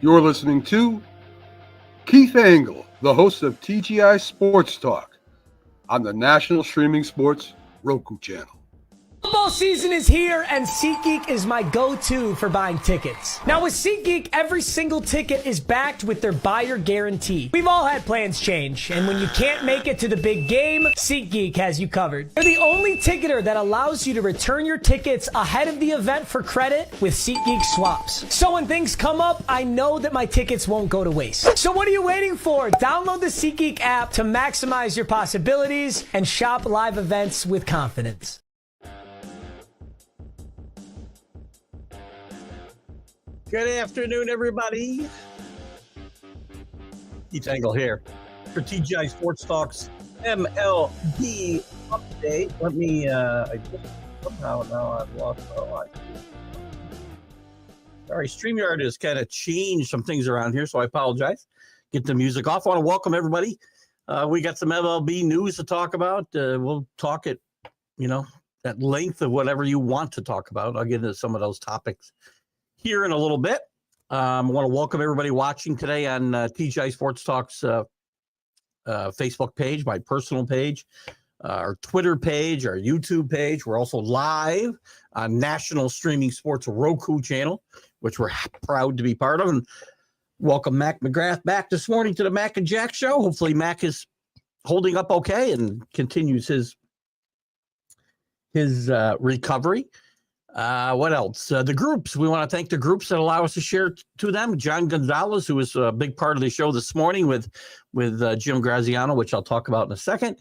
You're listening to Keith Engle, the host of TGI Sports Talk on the National Streaming Sports Roku channel. Football season is here, and SeatGeek is my go-to for buying tickets. Now, with SeatGeek, every single ticket is backed with their buyer guarantee. We've all had plans change, and when you can't make it to the big game, SeatGeek has you covered. They're the only ticketer that allows you to return your tickets ahead of the event for credit with SeatGeek swaps. So when things come up, I know that my tickets won't go to waste. So what are you waiting for? Download the SeatGeek app to maximize your possibilities and shop live events with confidence. Good afternoon, everybody. Keith Engle here for TGI Sports Talk's MLB update. Let me, I just somehow now I've lost a lot. Sorry, StreamYard has kind of changed some things around here, so I apologize. Get the music off. I want to welcome everybody. We got some MLB news to talk about. We'll talk at length of whatever you want to talk about. I'll get into some of those topics here in a little bit. I want to welcome everybody watching today on TGI Sports Talk's Facebook page, my personal page, our Twitter page, our YouTube page. We're also live on National Streaming Sports Roku channel, which we're proud to be part of. And welcome Mac McGrath back this morning to the Mac and Jack show. Hopefully Mac is holding up okay and continues his recovery. What else? The groups. We want to thank the groups that allow us to share to them. John Gonzalez, who was a big part of the show this morning with Jim Graziano, which I'll talk about in a second.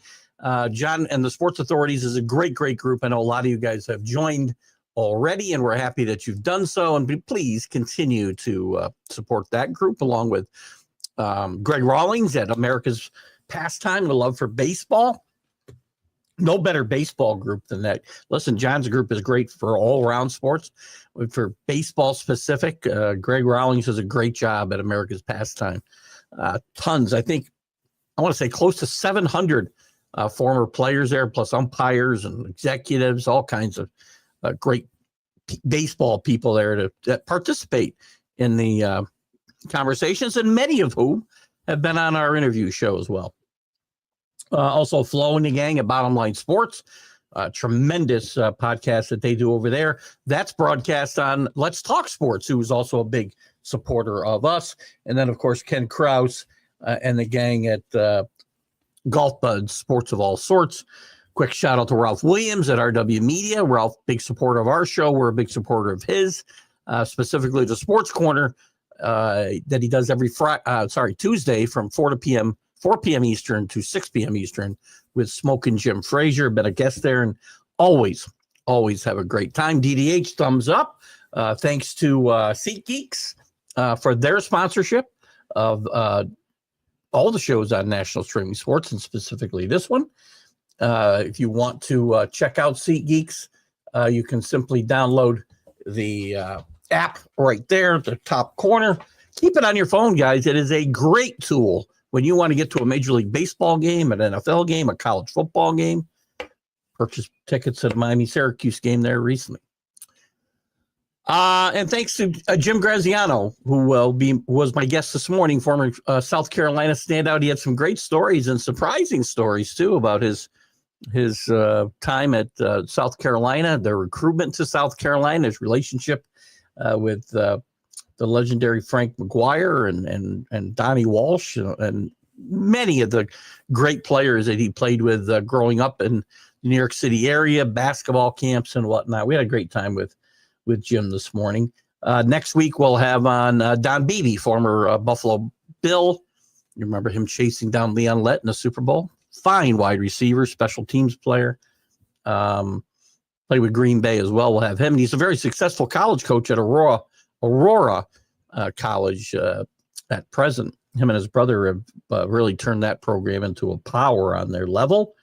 John and the Sports Authorities is a great group. I know a lot of you guys have joined already, and we're happy that you've done so. And please continue to support that group, along with Greg Rawlings at America's Pastime, the Love for Baseball. No better baseball group than that. Listen, John's group is great for all-around sports. For baseball specific, Greg Rawlings does a great job at America's Pastime. Tons. I want to say close to 700 former players there, plus umpires and executives, all kinds of great baseball people there that participate in the conversations, and many of whom have been on our interview show as well. Also, Flo and the gang at Bottom Line Sports, tremendous podcast that they do over there. That's broadcast on Let's Talk Sports, who is also a big supporter of us. And then, of course, Ken Krause and the gang at Golf Buds, Sports of All Sorts. Quick shout out to Ralph Williams at RW Media. Ralph, big supporter of our show. We're a big supporter of his, specifically the Sports Corner that he does every Tuesday from 4 p.m. Eastern to 6 p.m. Eastern with Smokin' Jim Frazier. Been a guest there and always have a great time. DDH, thumbs up. Thanks to SeatGeeks for their sponsorship of all the shows on National Streaming Sports, and specifically this one. If you want to check out SeatGeeks, you can simply download the app right there at the top corner. Keep it on your phone, guys. It is a great tool when you want to get to a Major League Baseball game, an NFL game, a college football game. Purchased tickets at a Miami-Syracuse game there recently. And thanks to Jim Graziano, who was my guest this morning, former South Carolina standout. He had some great stories and surprising stories, too, about his time at South Carolina, the recruitment to South Carolina, his relationship with the legendary Frank McGuire and Donnie Walsh and many of the great players that he played with growing up in the New York City area, basketball camps and whatnot. We had a great time with Jim this morning. Next week, we'll have on Don Beebe, former Buffalo Bill. You remember him chasing down Leon Lett in the Super Bowl? Fine wide receiver, special teams player. Played with Green Bay as well. We'll have him. And he's a very successful college coach at Aurora College at present. Him and his brother have really turned that program into a power on their level.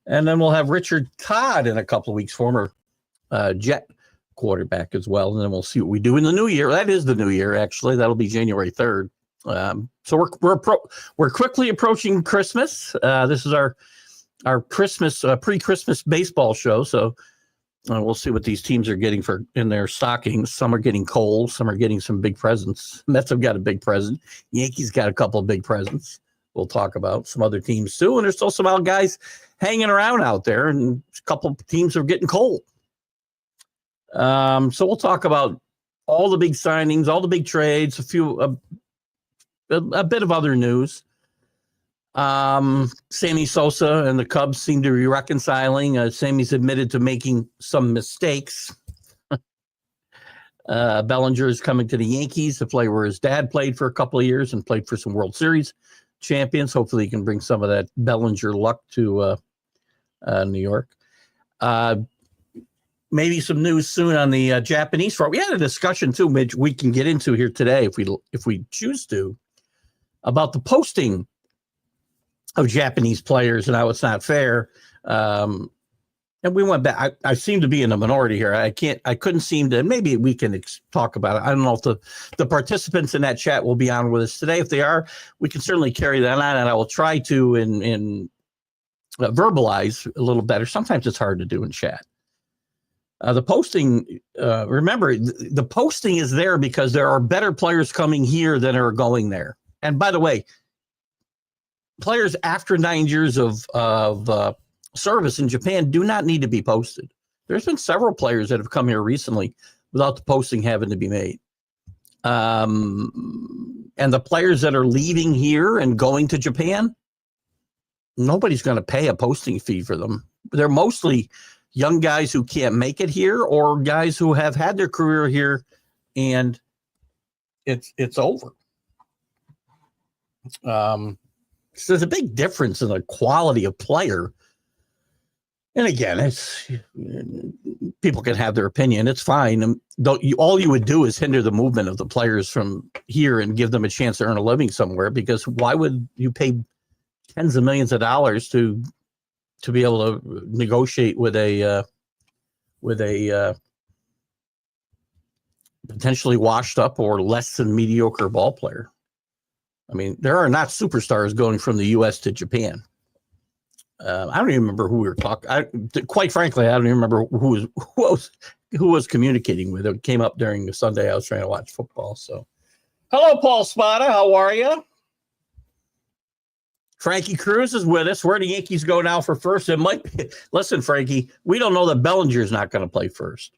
And then we'll have Richard Todd in a couple of weeks, former Jet quarterback as well. And then we'll see what we do in the new year. That is the new year, actually. That'll be January 3rd. So we're quickly approaching Christmas. This is our Christmas pre-Christmas baseball show. So We'll see what these teams are getting for in their stockings. Some are getting Cole. Some are getting some big presents. Mets have got a big present. Yankees got a couple of big presents. We'll talk about some other teams too. And there's still some out guys hanging around out there, and a couple of teams are getting cold. So we'll talk about all the big signings, all the big trades, a bit of other news. Sammy Sosa and the Cubs seem to be reconciling. Sammy's admitted to making some mistakes. Bellinger is coming to the Yankees to play where his dad played for a couple of years and played for some World Series champions. Hopefully he can bring some of that Bellinger luck to New York. Maybe some news soon on the Japanese front. We had a discussion too, Midge, we can get into here today if we choose to, about the posting of Japanese players and how it's not fair. And we went back. I seem to be in a minority here. I couldn't seem to, maybe we can talk about it. I don't know if the participants in that chat will be on with us today. If they are, we can certainly carry that on, and I will try to verbalize a little better. Sometimes it's hard to do in chat. The posting, remember, the posting is there because there are better players coming here than are going there. And by the way, players after 9 years of service in Japan do not need to be posted. There's been several players that have come here recently without the posting having to be made. And the players that are leaving here and going to Japan, nobody's going to pay a posting fee for them. They're mostly young guys who can't make it here, or guys who have had their career here and it's over. So there's a big difference in the quality of player. And again, it's people can have their opinion. It's fine. All you would do is hinder the movement of the players from here and give them a chance to earn a living somewhere, because why would you pay tens of millions of dollars to be able to negotiate with a potentially washed up or less than mediocre ball player? I mean, there are not superstars going from the U.S. to Japan. I don't even remember who we were talking. Quite frankly, I don't even remember who was communicating with. It came up during the Sunday I was trying to watch football. So, hello, Paul Spada. How are you? Frankie Cruz is with us. Where do the Yankees go now for first? It might be. Listen, Frankie, we don't know that Bellinger's not going to play first.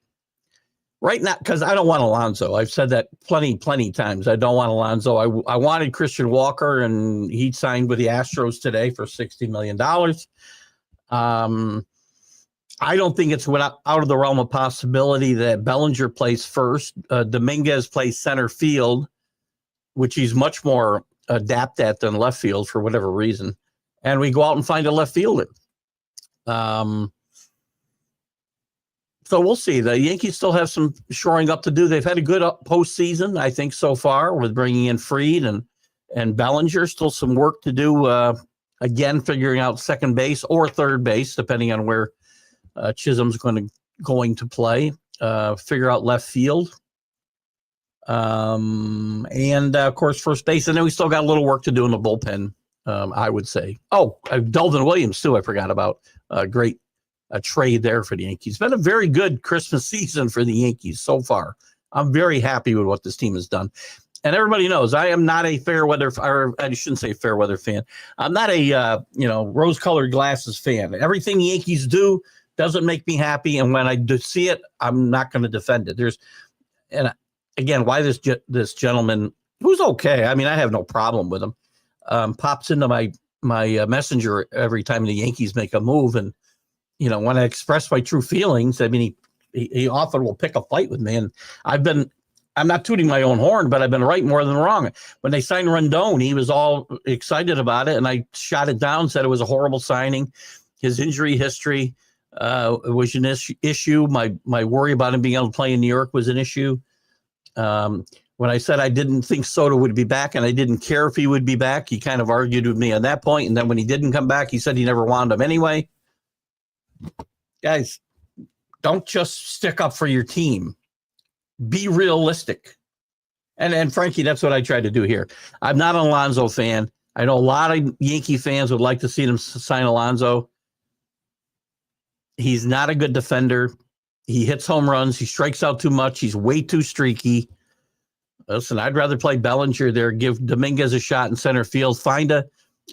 Right now, because I don't want Alonso. I've said that plenty times. I don't want Alonso. I wanted Christian Walker, and he signed with the Astros today for $60 million. I don't think it's out of the realm of possibility that Bellinger plays first. Dominguez plays center field, which he's much more adept at than left field for whatever reason. And we go out and find a left fielder. So we'll see. The Yankees still have some shoring up to do. They've had a good postseason, I think, so far with bringing in Fried and Bellinger. Still some work to do, again, figuring out second base or third base, depending on where Chisholm's going to play. Figure out left field. And, of course, first base. And then we still got a little work to do in the bullpen, I would say. Oh, Delvin Williams, too, I forgot about. Great trade there for the Yankees. Been a very good Christmas season for the Yankees so far. I'm very happy with what this team has done. And everybody knows I am not a fair weather, or I shouldn't say fair weather fan. I'm not a, rose-colored glasses fan. Everything the Yankees do doesn't make me happy. And when I do see it, I'm not going to defend it. And again, why this gentleman, who's okay. I mean, I have no problem with him, pops into my messenger every time the Yankees make a move. And, when I express my true feelings, I mean, he often will pick a fight with me. And I'm not tooting my own horn, but I've been right more than wrong. When they signed Rendon, he was all excited about it. And I shot it down, said it was a horrible signing. His injury history was an issue. My worry about him being able to play in New York was an issue. When I said I didn't think Soto would be back and I didn't care if he would be back, he kind of argued with me on that point. And then when he didn't come back, he said he never wanted him anyway. Guys, don't just stick up for your team. Be realistic. And Frankie, that's what I tried to do here. I'm not an Alonso fan. I know a lot of Yankee fans would like to see them sign Alonso. He's not a good defender. He hits home runs. He strikes out too much. He's way too streaky. Listen, I'd rather play Bellinger there, give Dominguez a shot in center field, find a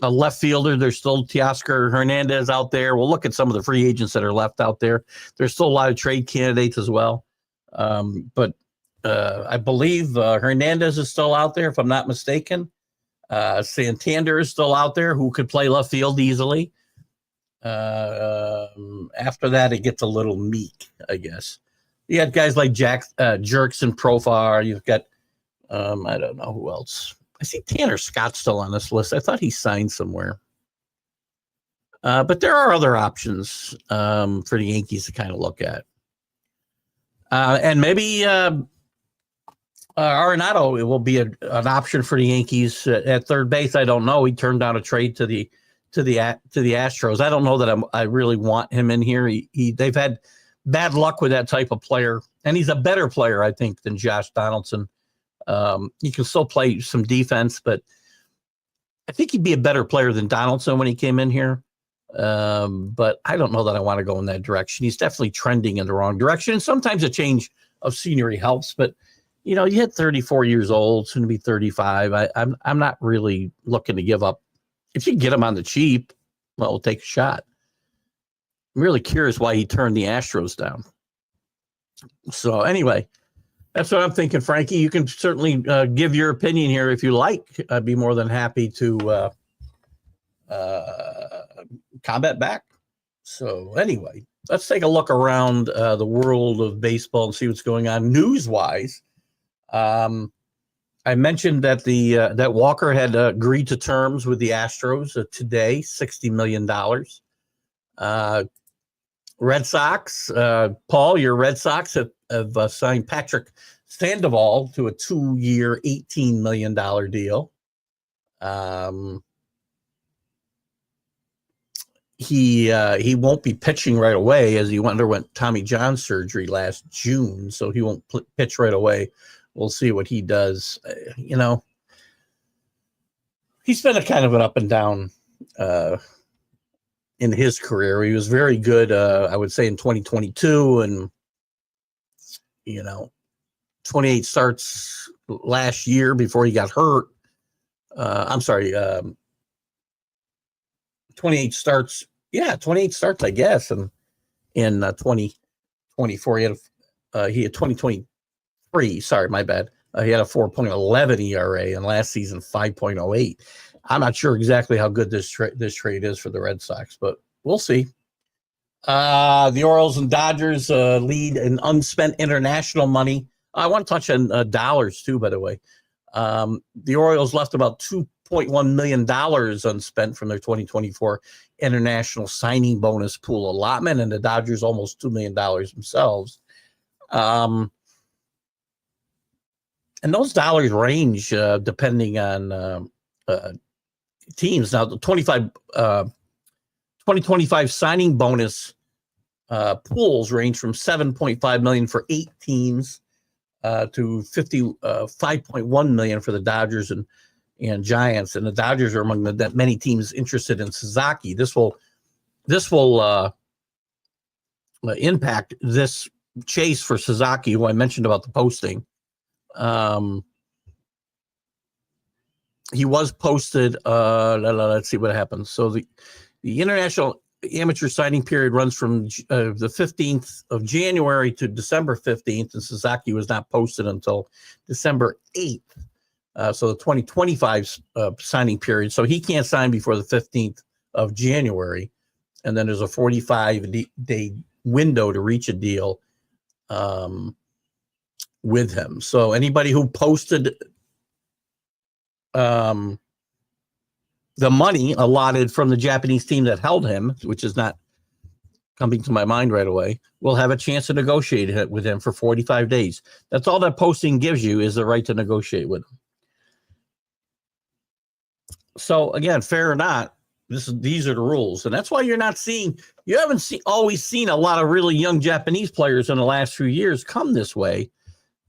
left fielder. There's still Teoscar Hernandez out there. We'll look at some of the free agents that are left out there. There's still a lot of trade candidates as well. But I believe Hernandez is still out there, if I'm not mistaken. Santander is still out there, who could play left field easily. After that, it gets a little meek, I guess. You got guys like Jerks and Profar. You've got, I don't know who else. I see Tanner Scott still on this list. I thought he signed somewhere. But there are other options for the Yankees to kind of look at. And maybe Arenado will be an option for the Yankees at third base. I don't know. He turned down a trade to the Astros. I don't know that I really want him in here. They've had bad luck with that type of player, and he's a better player, I think, than Josh Donaldson. He can still play some defense, but I think he'd be a better player than Donaldson when he came in here. But I don't know that I want to go in that direction. He's definitely trending in the wrong direction. And sometimes a change of scenery helps, but you hit 34 years old, soon to be 35. I'm not really looking to give up. If you can get him on the cheap, well, we'll take a shot. I'm really curious why he turned the Astros down. So anyway, that's what I'm thinking, Frankie. You can certainly give your opinion here if you like. I'd be more than happy to combat back. So anyway, let's take a look around the world of baseball and see what's going on news-wise. I mentioned that that Walker had agreed to terms with the Astros today, $60 million. Red Sox, Paul, your Red Sox have signed Patrick Sandoval to a 2-year, $18 million deal. He won't be pitching right away, as he underwent Tommy John surgery last June, so he won't pitch right away. We'll see what he does. He's been a kind of an up and down in his career. He was very good, I would say, in 2022, and 28 starts last year before he got hurt. 28 starts. Yeah, 28 starts, I guess. And in 2024, he had 2023. Sorry, my bad. He had a 4.11 ERA, and last season 5.08. I'm not sure exactly how good this trade is for the Red Sox, but we'll see. The Orioles and Dodgers lead in unspent international money. I want to touch on dollars too, by the way. The Orioles left about $2.1 million unspent from their 2024 international signing bonus pool allotment, and the Dodgers almost $2 million themselves. And those dollars range depending on teams. Now, the 2025 signing bonus pools range from $7.5 million for 8 teams to $55.1 million for the Dodgers and Giants. And the Dodgers are among that many teams interested in Sasaki. This will impact this chase for Sasaki, who I mentioned about the posting. He was posted. Let's see what happens. So the international amateur signing period runs from the 15th of January to December 15th, and Sasaki was not posted until December 8th. So the 2025 signing period. So he can't sign before the 15th of January, and then there's a 45-day window to reach a deal with him. So anybody who posted the money allotted from the Japanese team that held him, which is not coming to my mind right away, will have a chance to negotiate it with him for 45 days. That's all that posting gives you, is the right to negotiate with him. So again, fair or not, these are the rules, and that's why you haven't always seen a lot of really young Japanese players in the last few years come this way,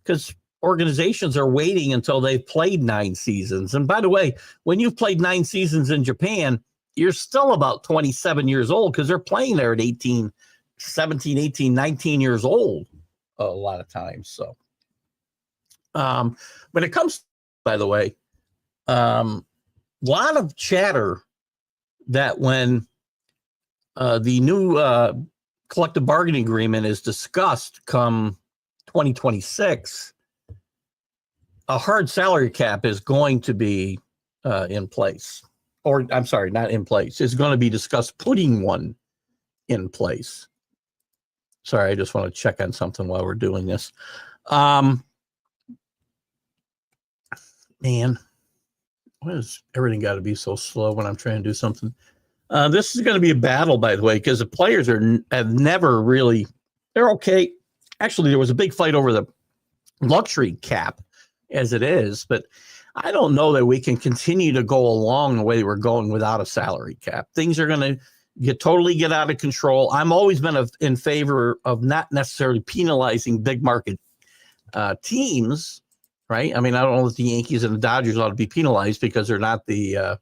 because organizations are waiting until they've played 9 seasons. And by the way, when you've played 9 seasons in Japan, you're still about 27 years old, because they're playing there at 18, 17, 18, 19 years old a lot of times. So when it comes, by the way, a lot of chatter that when the new collective bargaining agreement is discussed come 2026, a hard salary cap is going to be in place. Or I'm sorry, not in place. It's going to be discussed putting one in place. Sorry, I just want to check on something while we're doing this. Man, why does everything got to be so slow when I'm trying to do something? This is going to be a battle, by the way, because the players have never really, they're okay. Actually, there was a big fight over the luxury cap as it is, but I don't know that we can continue to go along the way we're going without a salary cap. Things are going to totally get out of control. I'm always been in favor of not necessarily penalizing big market teams, right? I mean, I don't know if the Yankees and the Dodgers ought to be penalized because they're not the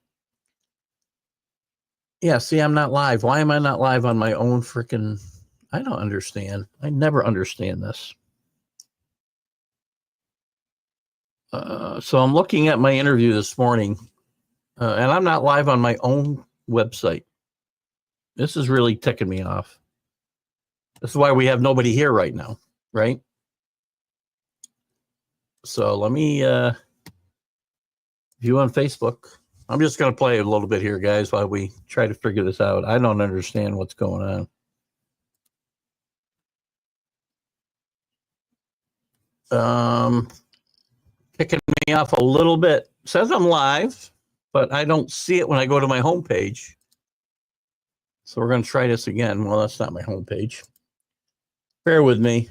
yeah, see, I'm not live. Why am I not live on my own freaking? I don't understand. I never understand this. So I'm looking at my interview this morning, and I'm not live on my own website. This is really ticking me off. This is why we have nobody here right now, right? So let me view on Facebook. I'm just going to play a little bit here, guys, while we try to figure this out. I don't understand what's going on. Kicking me off a little bit. It says I'm live, but I don't see it when I go to my homepage. So we're going to try this again. Well, that's not my homepage. Bear with me.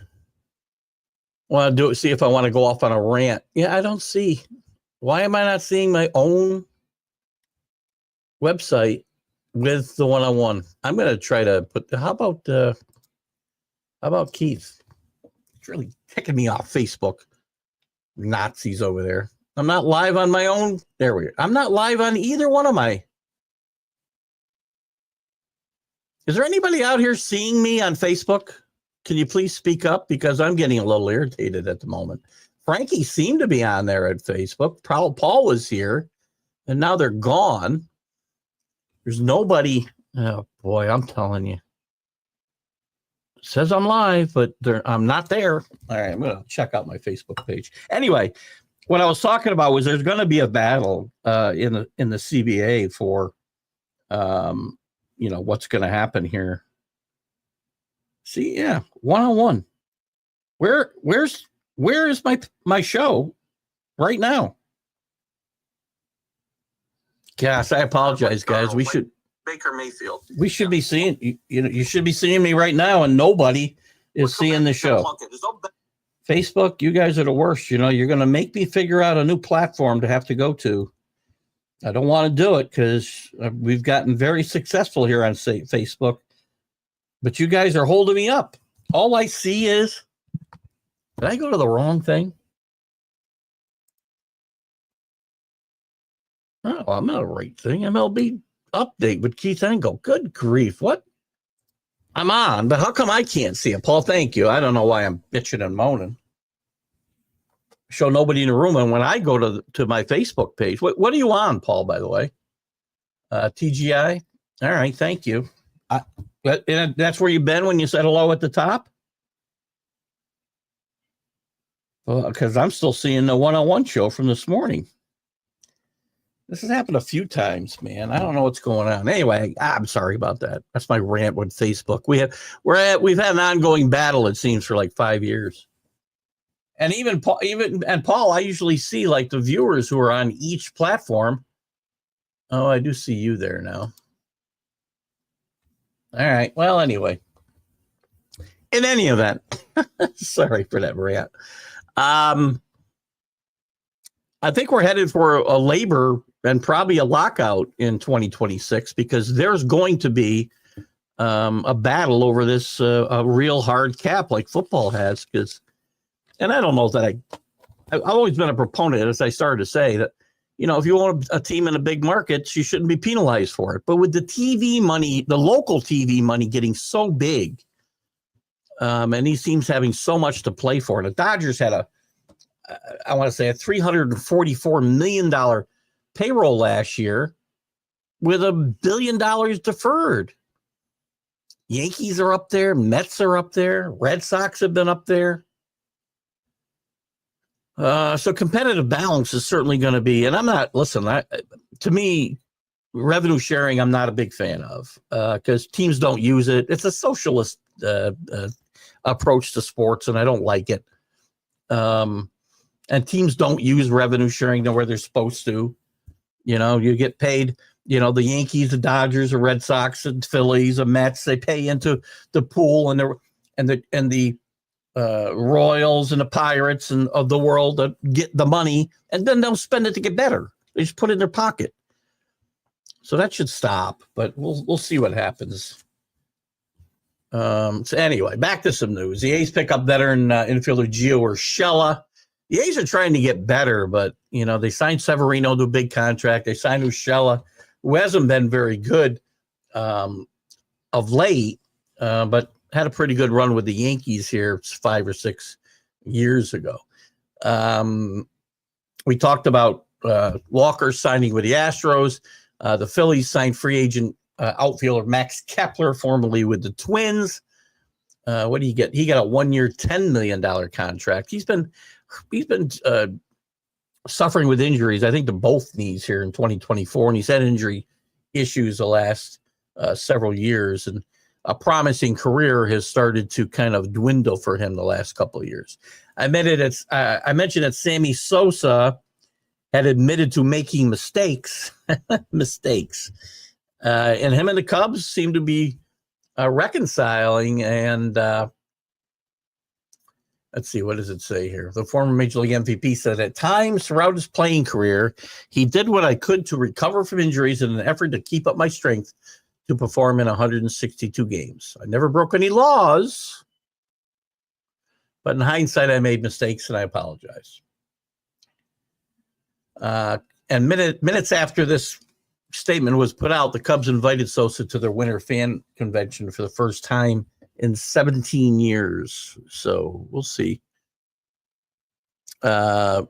Want to do it? See if I want to go off on a rant. Yeah, I don't see. Why am I not seeing my own website with the one-on-one? I'm going to try to put. How about Keith? It's really ticking me off. Facebook Nazis over there. I'm not live on my own. There we are. I'm not live on either one of my. Is there anybody out here seeing me on Facebook? Can you please speak up? Because I'm getting a little irritated at the moment. Frankie seemed to be on there at Facebook. Paul was here, and now they're gone. There's nobody. Oh, boy, I'm telling you. It says I'm live, but I'm not there. All right, I'm going to check out my Facebook page. Anyway, what I was talking about was there's going to be a battle in the CBA for, what's going to happen here. See, yeah, one-on-one. Where is my show right now? Gosh, I apologize, guys. We should Baker Mayfield. We should be seeing you should be seeing me right now, and nobody is seeing the show. Facebook, you guys are the worst. You're going to make me figure out a new platform to have to go to. I don't want to do it because we've gotten very successful here on Facebook, but you guys are holding me up. All I see is, did I go to the wrong thing? Oh, I'm not the right thing. MLB update with Keith Engle. Good grief. What? I'm on, but how come I can't see it? Paul, thank you. I don't know why I'm bitching and moaning. Show nobody in the room. And when I go to my Facebook page, what are you on, Paul, by the way? TGI? All right, thank you. And that's where you've been when you said hello at the top? Well, because I'm still seeing the one-on-one show from this morning. This has happened a few times, man. I don't know what's going on. Anyway, I'm sorry about that. That's my rant with Facebook. We've had an ongoing battle, it seems, for like 5 years. And even Paul, I usually see like the viewers who are on each platform. Oh, I do see you there now. All right. Well, anyway. In any event, sorry for that rant. I think we're headed for a labor and probably a lockout in 2026 because there's going to be a battle over this a real hard cap like football has. And I don't know that I've always been a proponent, as I started to say, that if you want a team in a big market, you shouldn't be penalized for it. But with the TV money, the local TV money getting so big, And he seems having so much to play for. The Dodgers had a $344 million payroll last year with $1 billion deferred. Yankees are up there. Mets are up there. Red Sox have been up there. So competitive balance is certainly going to be, and to me, revenue sharing, I'm not a big fan of because teams don't use it. It's a socialist approach to sports, and I don't like it. And teams don't use revenue sharing where they're supposed to. You get paid, the Yankees, the Dodgers, the Red Sox, and Phillies, the Mets, they pay into the pool, and the Royals and the Pirates and of the world that get the money, and then they'll spend it to get better. They just put it in their pocket. So that should stop, but we'll see what happens. So anyway, back to some news. The A's pick up veteran infielder Gio Urshela. The A's are trying to get better, but they signed Severino to a big contract. They signed Urshela, who hasn't been very good of late, but had a pretty good run with the Yankees here 5 or 6 years ago. We talked about Walker signing with the Astros. The Phillies signed free agent outfielder Max Kepler, formerly with the Twins. What do you get? He got a 1-year, $10 million contract. He's been suffering with injuries, I think, to both knees here in 2024, and he's had injury issues the last several years, and a promising career has started to kind of dwindle for him the last couple of years. I mentioned that Sammy Sosa had admitted to making mistakes, and him and the Cubs seem to be reconciling. And let's see, what does it say here? The former Major League MVP said, at times throughout his playing career, he did what I could to recover from injuries in an effort to keep up my strength to perform in 162 games. I never broke any laws, but in hindsight, I made mistakes and I apologize. And minutes after this statement was put out, the Cubs invited Sosa to their winter fan convention for the first time in 17 years. So we'll see. Arenado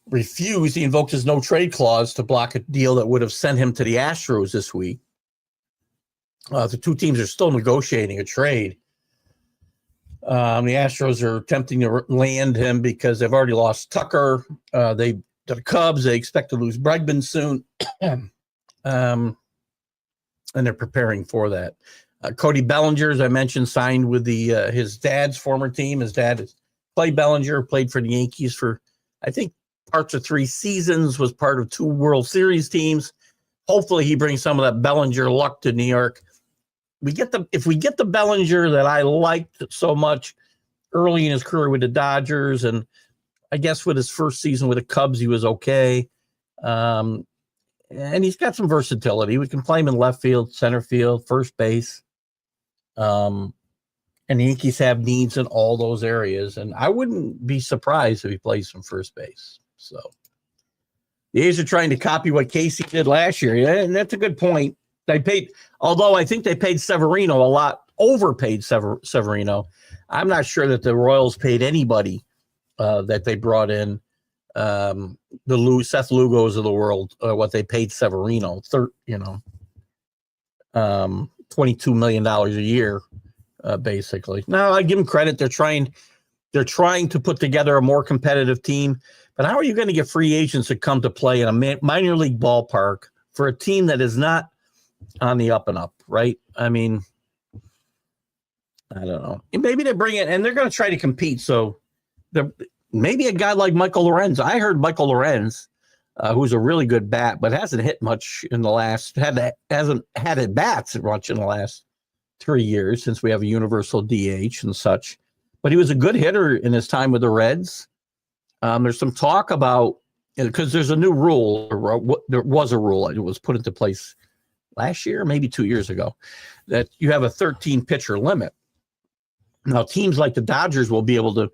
refused. He invoked his no trade clause to block a deal that would have sent him to the Astros this week. The two teams are still negotiating a trade. The Astros are attempting to land him because they've already lost Tucker. The Cubs, they expect to lose Bregman soon. And they're preparing for that. Cody Bellinger, as I mentioned, signed with his dad's former team. His dad is Clay Bellinger, played for the Yankees for, I think, parts of 3 seasons, was part of 2 World Series teams. Hopefully he brings some of that Bellinger luck to New York. If we get the Bellinger that I liked so much early in his career with the Dodgers, and I guess with his first season with the Cubs, he was okay. And he's got some versatility. We can play him in left field, center field, first base. And the Yankees have needs in all those areas. And I wouldn't be surprised if he plays some first base. So the A's are trying to copy what Casey did last year. Yeah, and that's a good point. Although I think they paid Severino a lot, overpaid Severino. I'm not sure that the Royals paid anybody that they brought in, the Seth Lugos of the world, what they paid Severino, $22 million a year, basically. Now, I give them credit. They're trying to put together a more competitive team. But how are you going to get free agents that come to play in a minor league ballpark for a team that is not on the up and up, right? I mean, I don't know. Maybe they bring it, and they're going to try to compete. So maybe a guy like Michael Lorenz. I heard Michael Lorenz, who's a really good bat, but hasn't hit much in the last, hasn't had at bats much in the last 3 years since we have a universal DH and such. But he was a good hitter in his time with the Reds. There's some talk about, because there's a new rule, or there was a rule, it was put into place last year, maybe 2 years ago, that you have a 13 pitcher limit. Now, teams like the Dodgers will be able to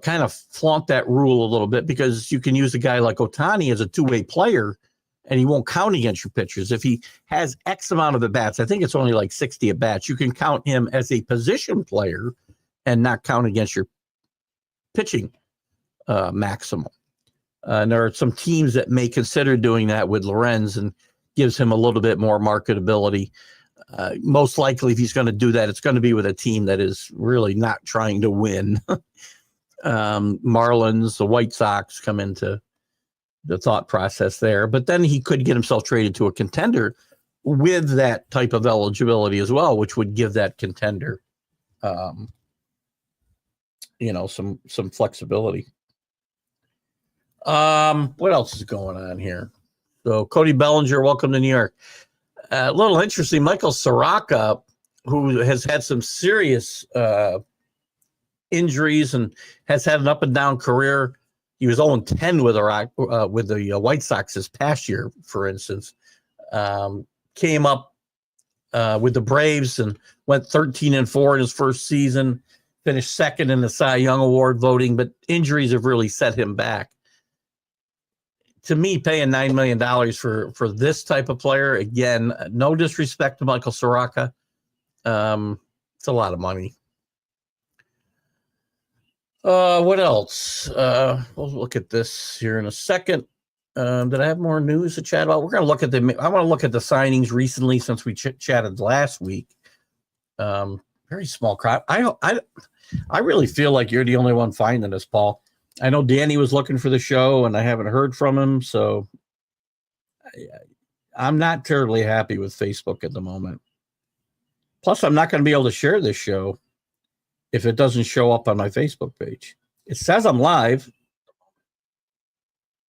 kind of flaunt that rule a little bit, because you can use a guy like Ohtani as a two-way player and he won't count against your pitchers. If he has X amount of at-bats, I think it's only like 60 at-bats, you can count him as a position player and not count against your pitching maximum. And there are some teams that may consider doing that with Lorenz and gives him a little bit more marketability. Most likely, if he's going to do that, it's going to be with a team that is really not trying to win. Marlins, the White Sox come into the thought process there. But then he could get himself traded to a contender with that type of eligibility as well, which would give that contender, some flexibility. What else is going on here? So Cody Bellinger, welcome to New York. A little interesting, Michael Soroka, who has had some serious injuries and has had an up and down career. He was 0-10 with the White Sox this past year, for instance. Came up with the Braves and went 13-4 in his first season, finished second in the Cy Young Award voting, but injuries have really set him back. To me, paying $9 million for this type of player, again, no disrespect to Michael Soroka, it's a lot of money. What else? We'll look at this here in a second. Did I have more news to chat about? We're going to look at I want to look at the signings recently since we chatted last week. Very small crowd. I really feel like you're the only one finding this, Paul. I know Danny was looking for the show, and I haven't heard from him, so I'm not terribly happy with Facebook at the moment. Plus, I'm not going to be able to share this show if it doesn't show up on my Facebook page. It says I'm live.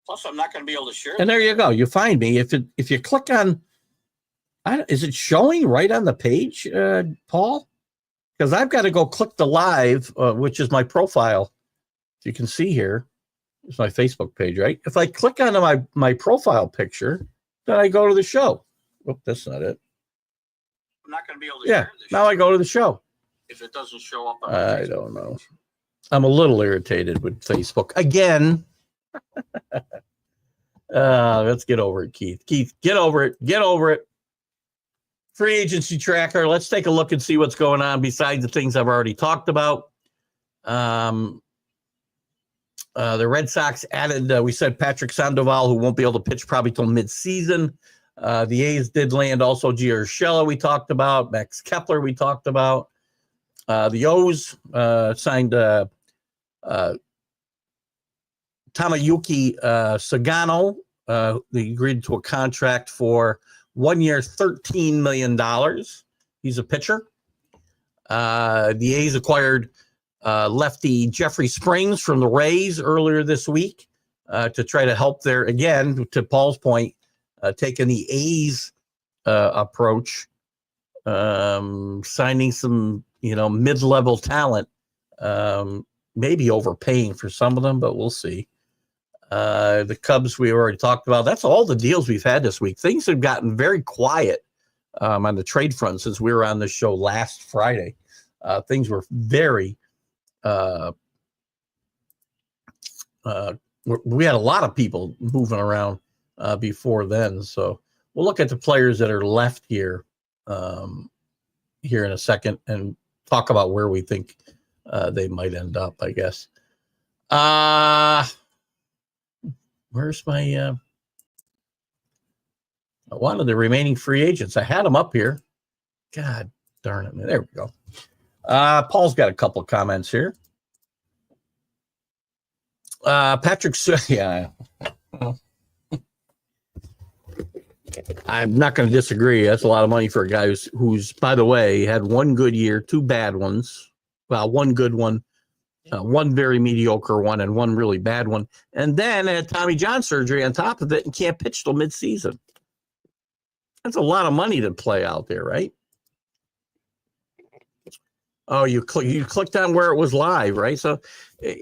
Plus, I'm not going to be able to share. And there you go. You find me. If you click on, is it showing right on the page, Paul? Because I've got to go click the live, which is my profile. You can see here, it's my Facebook page, right? If I click on my profile picture, then I go to the show. Oh, that's not it. I'm not going to be able to share this. Now I go to the show. If it doesn't show up on I don't know. I'm a little irritated with Facebook. Again. Let's get over it, Keith. Keith, get over it. Get over it. Free agency tracker. Let's take a look and see what's going on besides the things I've already talked about. The Red Sox added, we said Patrick Sandoval, who won't be able to pitch probably till mid-season. The A's did land also Gio Urshela, we talked about. Max Kepler, we talked about. The O's signed Tamayuki Sagano. They agreed to a contract for 1 year, $13 million. He's a pitcher. The A's acquired lefty Jeffrey Springs from the Rays earlier this week to try to help their, again, to Paul's point, taking the A's approach, signing some, mid-level talent, maybe overpaying for some of them, but we'll see. The Cubs we already talked about. That's all the deals we've had this week. Things have gotten very quiet on the trade front since we were on this show last Friday. Things were very we had a lot of people moving around before then. So we'll look at the players that are left here here in a second and talk about where we think they might end up, I guess. Where's my one of the remaining free agents? I had them up here. God darn it. There we go. Paul's got a couple of comments here. Patrick, yeah. I'm not going to disagree. That's a lot of money for a guy who's, by the way, had one good year, two bad ones. Well, one good one, one very mediocre one, and one really bad one. And then had Tommy John surgery on top of it and can't pitch till midseason. That's a lot of money to play out there, right? Oh, you clicked on where it was live, right? So,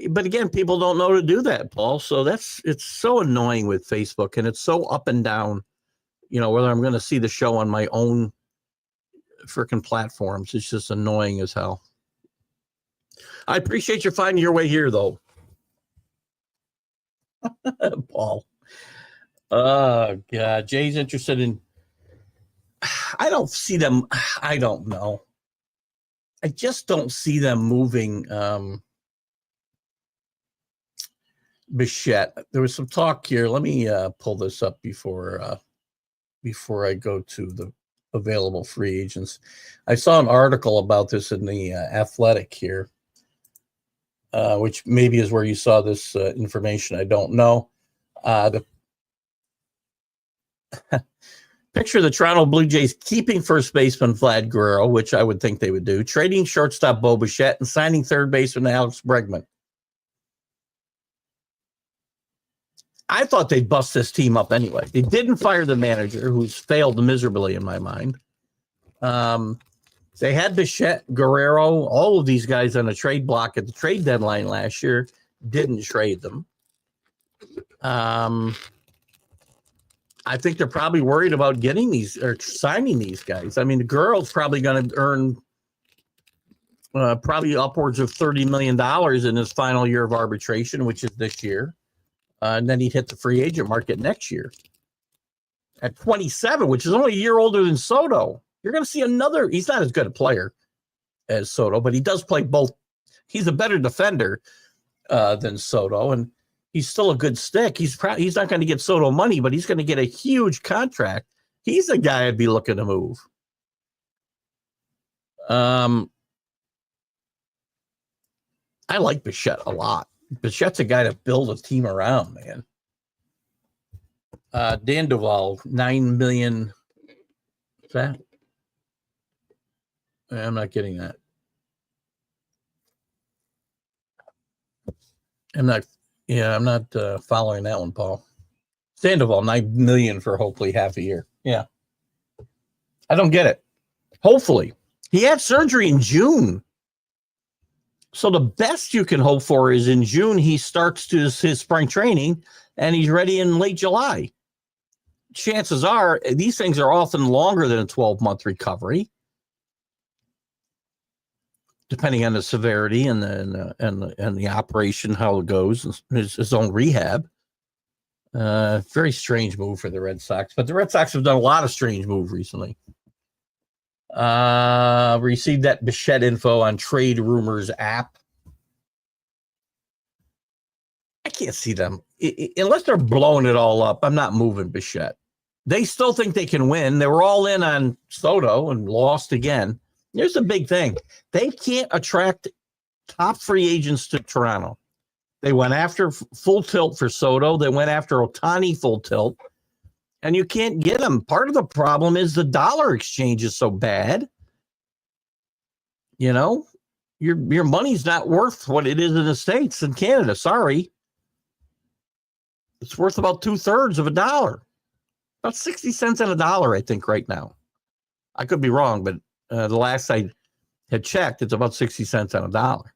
but again, people don't know to do that, Paul. So it's so annoying with Facebook, and it's so up and down. Whether I'm going to see the show on my own freaking platforms, it's just annoying as hell. I appreciate you finding your way here, though, Paul. Oh, God. Jay's interested in. I don't see them. I don't know. I just don't see them moving Bichette. There was some talk here. Let me pull this up before I go to the available free agents. I saw an article about this in the Athletic here, which maybe is where you saw this information. I don't know. The picture of the Toronto Blue Jays keeping first baseman Vlad Guerrero, which I would think they would do, trading shortstop Bo Bichette, and signing third baseman Alex Bregman. I thought they'd bust this team up anyway. They didn't fire the manager, who's failed miserably in my mind. They had Bichette, Guerrero, all of these guys on a trade block at the trade deadline last year. Didn't trade them. I think they're probably worried about getting these or signing these guys. I mean, the Guerrero's probably going to earn probably upwards of $30 million in his final year of arbitration, which is this year. And then he'd hit the free agent market next year. At 27, which is only a year older than Soto, you're going to see another. He's not as good a player as Soto, but he does play both. He's a better defender than Soto, and he's still a good stick. He's not going to get Soto money, but he's going to get a huge contract. He's a guy I'd be looking to move. I like Bichette a lot. Bichette's a guy to build a team around, man. Dan Duvall, $9 million. What's that? I'm not getting that. I'm not following that one, Paul. Sandoval, $9 million for hopefully half a year. Yeah. I don't get it. Hopefully. He had surgery in June. So the best you can hope for is in June, he starts to his spring training and he's ready in late July. Chances are these things are often longer than a 12-month recovery, depending on the severity and the operation, how it goes, his own rehab. Very strange move for the Red Sox, but the Red Sox have done a lot of strange moves recently. Received that Bichette info on Trade Rumors app. I can't see them unless they're blowing it all up. I'm not moving Bichette. They still think they can win. They were all in on Soto and lost again. Here's the big thing. They can't attract top free agents to Toronto. They went after full tilt for Soto. They went after Ohtani full tilt. And you can't get them. Part of the problem is the dollar exchange is so bad. You know, your money's not worth what it is in the States and Canada. Sorry. It's worth about 2/3 of a dollar. About 60 cents on a dollar, I think, right now. I could be wrong, but the last I had checked, it's about 60 cents on a dollar.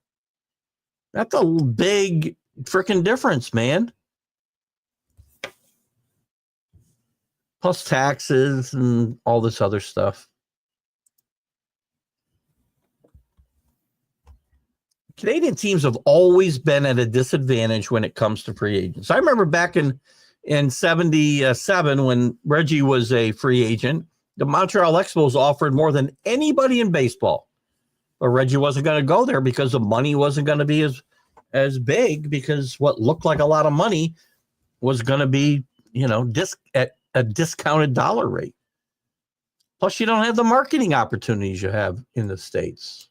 That's a big freaking difference, man. Plus taxes and all this other stuff. Canadian teams have always been at a disadvantage when it comes to free agents. I remember back in 77 when Reggie was a free agent, the Montreal Expos offered more than anybody in baseball. But Reggie wasn't going to go there because the money wasn't going to be as big, because what looked like a lot of money was going to be, at a discounted dollar rate. Plus, you don't have the marketing opportunities you have in the States.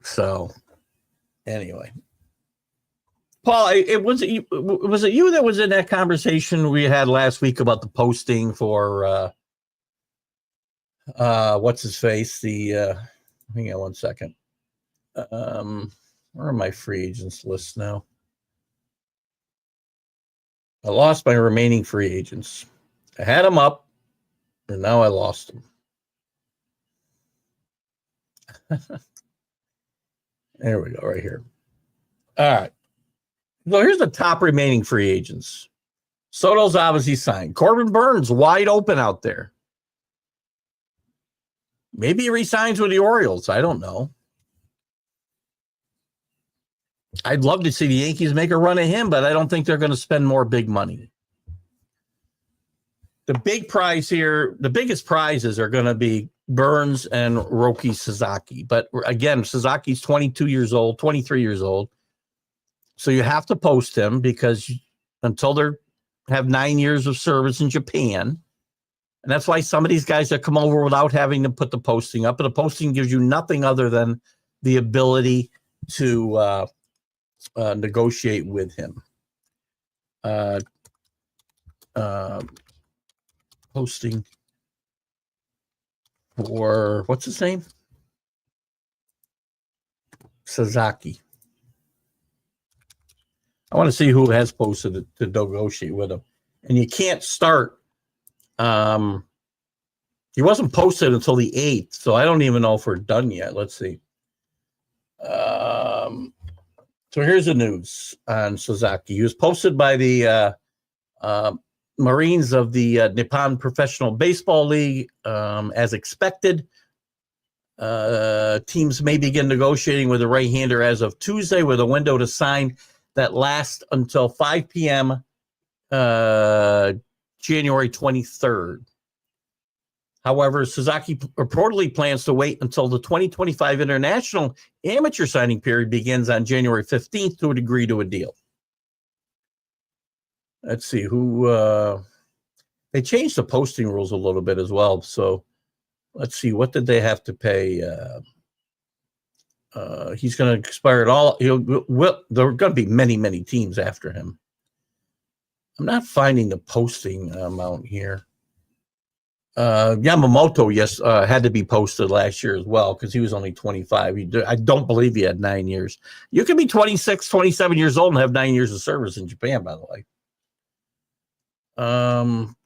So, anyway, Paul, was it you that was in that conversation we had last week about the posting for what's his face? Hang on one second. Where are my free agents list now? I lost my remaining free agents. I had them up, and now I lost them. There we go, right here. All right. So here's the top remaining free agents. Soto's obviously signed. Corbin Burns, wide open out there. Maybe he resigns with the Orioles. I don't know. I'd love to see the Yankees make a run at him, but I don't think they're going to spend more big money. The big prize here, the biggest prizes are going to be Burns and Roki Sasaki. But again, Sasaki's 22 years old, 23 years old. So you have to post him because until they have 9 years of service in Japan. And that's why some of these guys that come over without having to put the posting up. But the posting gives you nothing other than the ability to negotiate with him. Posting for what's his name? Sasaki. I want to see who has posted it to negotiate with him. And you can't start. He wasn't posted until the 8th, so I don't even know if we're done yet. Let's see. So here's the news on Sasaki. He was posted by the Marines of the Nippon Professional Baseball League. As expected, teams may begin negotiating with a right-hander as of Tuesday with a window to sign that lasts until 5 p.m. January 23rd. However, Sasaki reportedly plans to wait until the 2025 international amateur signing period begins on January 15th to agree to a deal. Let's see who they changed the posting rules a little bit as well. So let's see, what did they have to pay? He's going to expire at all. There are going to be many, many teams after him. I'm not finding the posting amount here. Yamamoto, yes, had to be posted last year as well because he was only 25. I don't believe he had 9 years. You can be 26, 27 years old and have 9 years of service in Japan, by the way.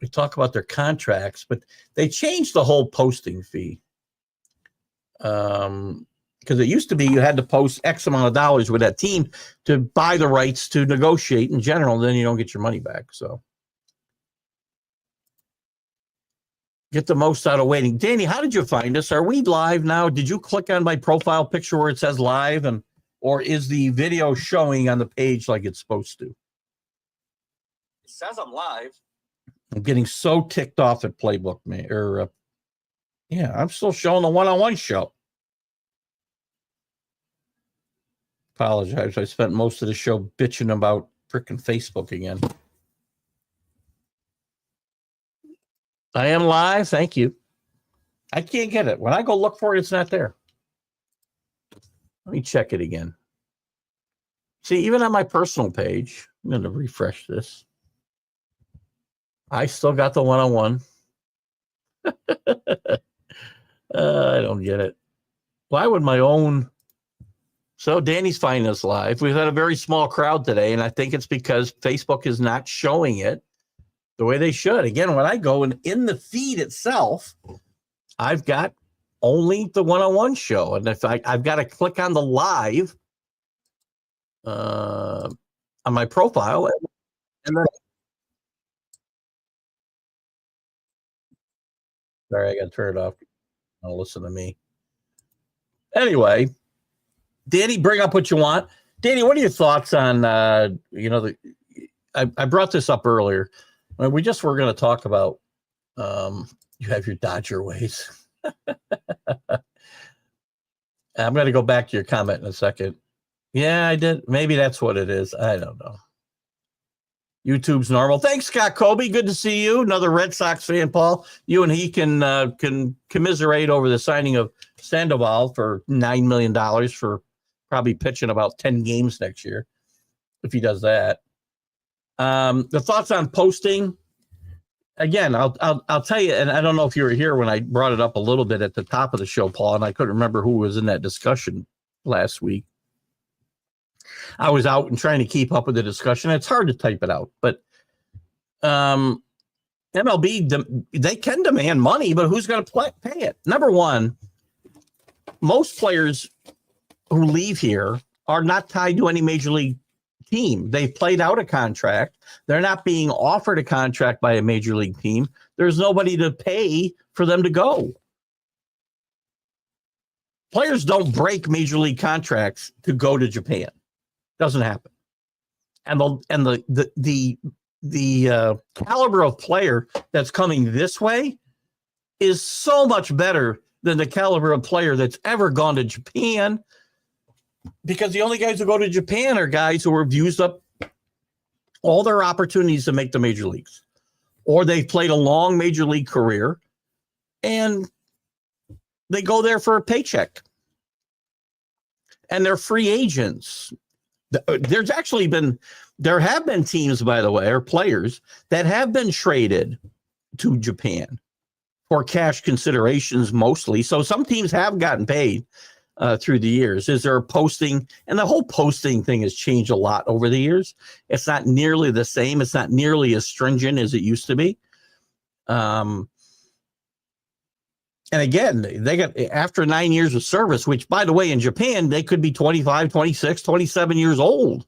We talk about their contracts, but they changed the whole posting fee. Because it used to be you had to post X amount of dollars with that team to buy the rights to negotiate in general, then you don't get your money back. So get the most out of waiting. Danny, how did you find us? Are we live now? Did you click on my profile picture where it says live, or is the video showing on the page like it's supposed to? It says I'm live. I'm getting so ticked off at Playbook, man. I'm still showing the one-on-one show. Apologize. I spent most of the show bitching about freaking Facebook again. I am live. Thank you. I can't get it. When I go look for it, it's not there. Let me check it again. See, even on my personal page, I'm going to refresh this. I still got the one-on-one. I don't get it. Why would my own... So Danny's finding us live. We've had a very small crowd today, and I think it's because Facebook is not showing it the way they should. Again, when I go and in the feed itself, I've got only the one-on-one show. And if I've got to click on the live on my profile. And then, sorry, I got to turn it off. Don't listen to me. Anyway, Danny, bring up what you want. Danny, what are your thoughts on, I brought this up earlier. We just were going to talk about you have your Dodger ways. I'm going to go back to your comment in a second. Yeah, I did. Maybe that's what it is. I don't know. YouTube's normal. Thanks, Scott Colby. Good to see you. Another Red Sox fan, Paul. You and he can commiserate over the signing of Sandoval for $9 million for probably pitching about 10 games next year, if he does that. The thoughts on posting. Again, I'll tell you, and I don't know if you were here when I brought it up a little bit at the top of the show, Paul, and I couldn't remember who was in that discussion last week. I was out and trying to keep up with the discussion. It's hard to type it out, but MLB, they can demand money, but who's going to pay it? Number one, most players who leave here are not tied to any major league team. They've played out a contract. They're not being offered a contract by a major league team. There's nobody to pay for them to go. Players don't break major league contracts to go to Japan. Doesn't happen. And the caliber of player that's coming this way is so much better than the caliber of player that's ever gone to Japan, because the only guys who go to Japan are guys who have used up all their opportunities to make the major leagues, or they've played a long major league career and they go there for a paycheck and they're free agents. There have been teams, by the way, or players that have been traded to Japan for cash considerations mostly. So some teams have gotten paid through the years. Is there a posting? And the whole posting thing has changed a lot over the years. It's not nearly the same. It's not nearly as stringent as it used to be. And again, they got, after 9 years of service, which, by the way, in Japan, they could be 25, 26, 27 years old.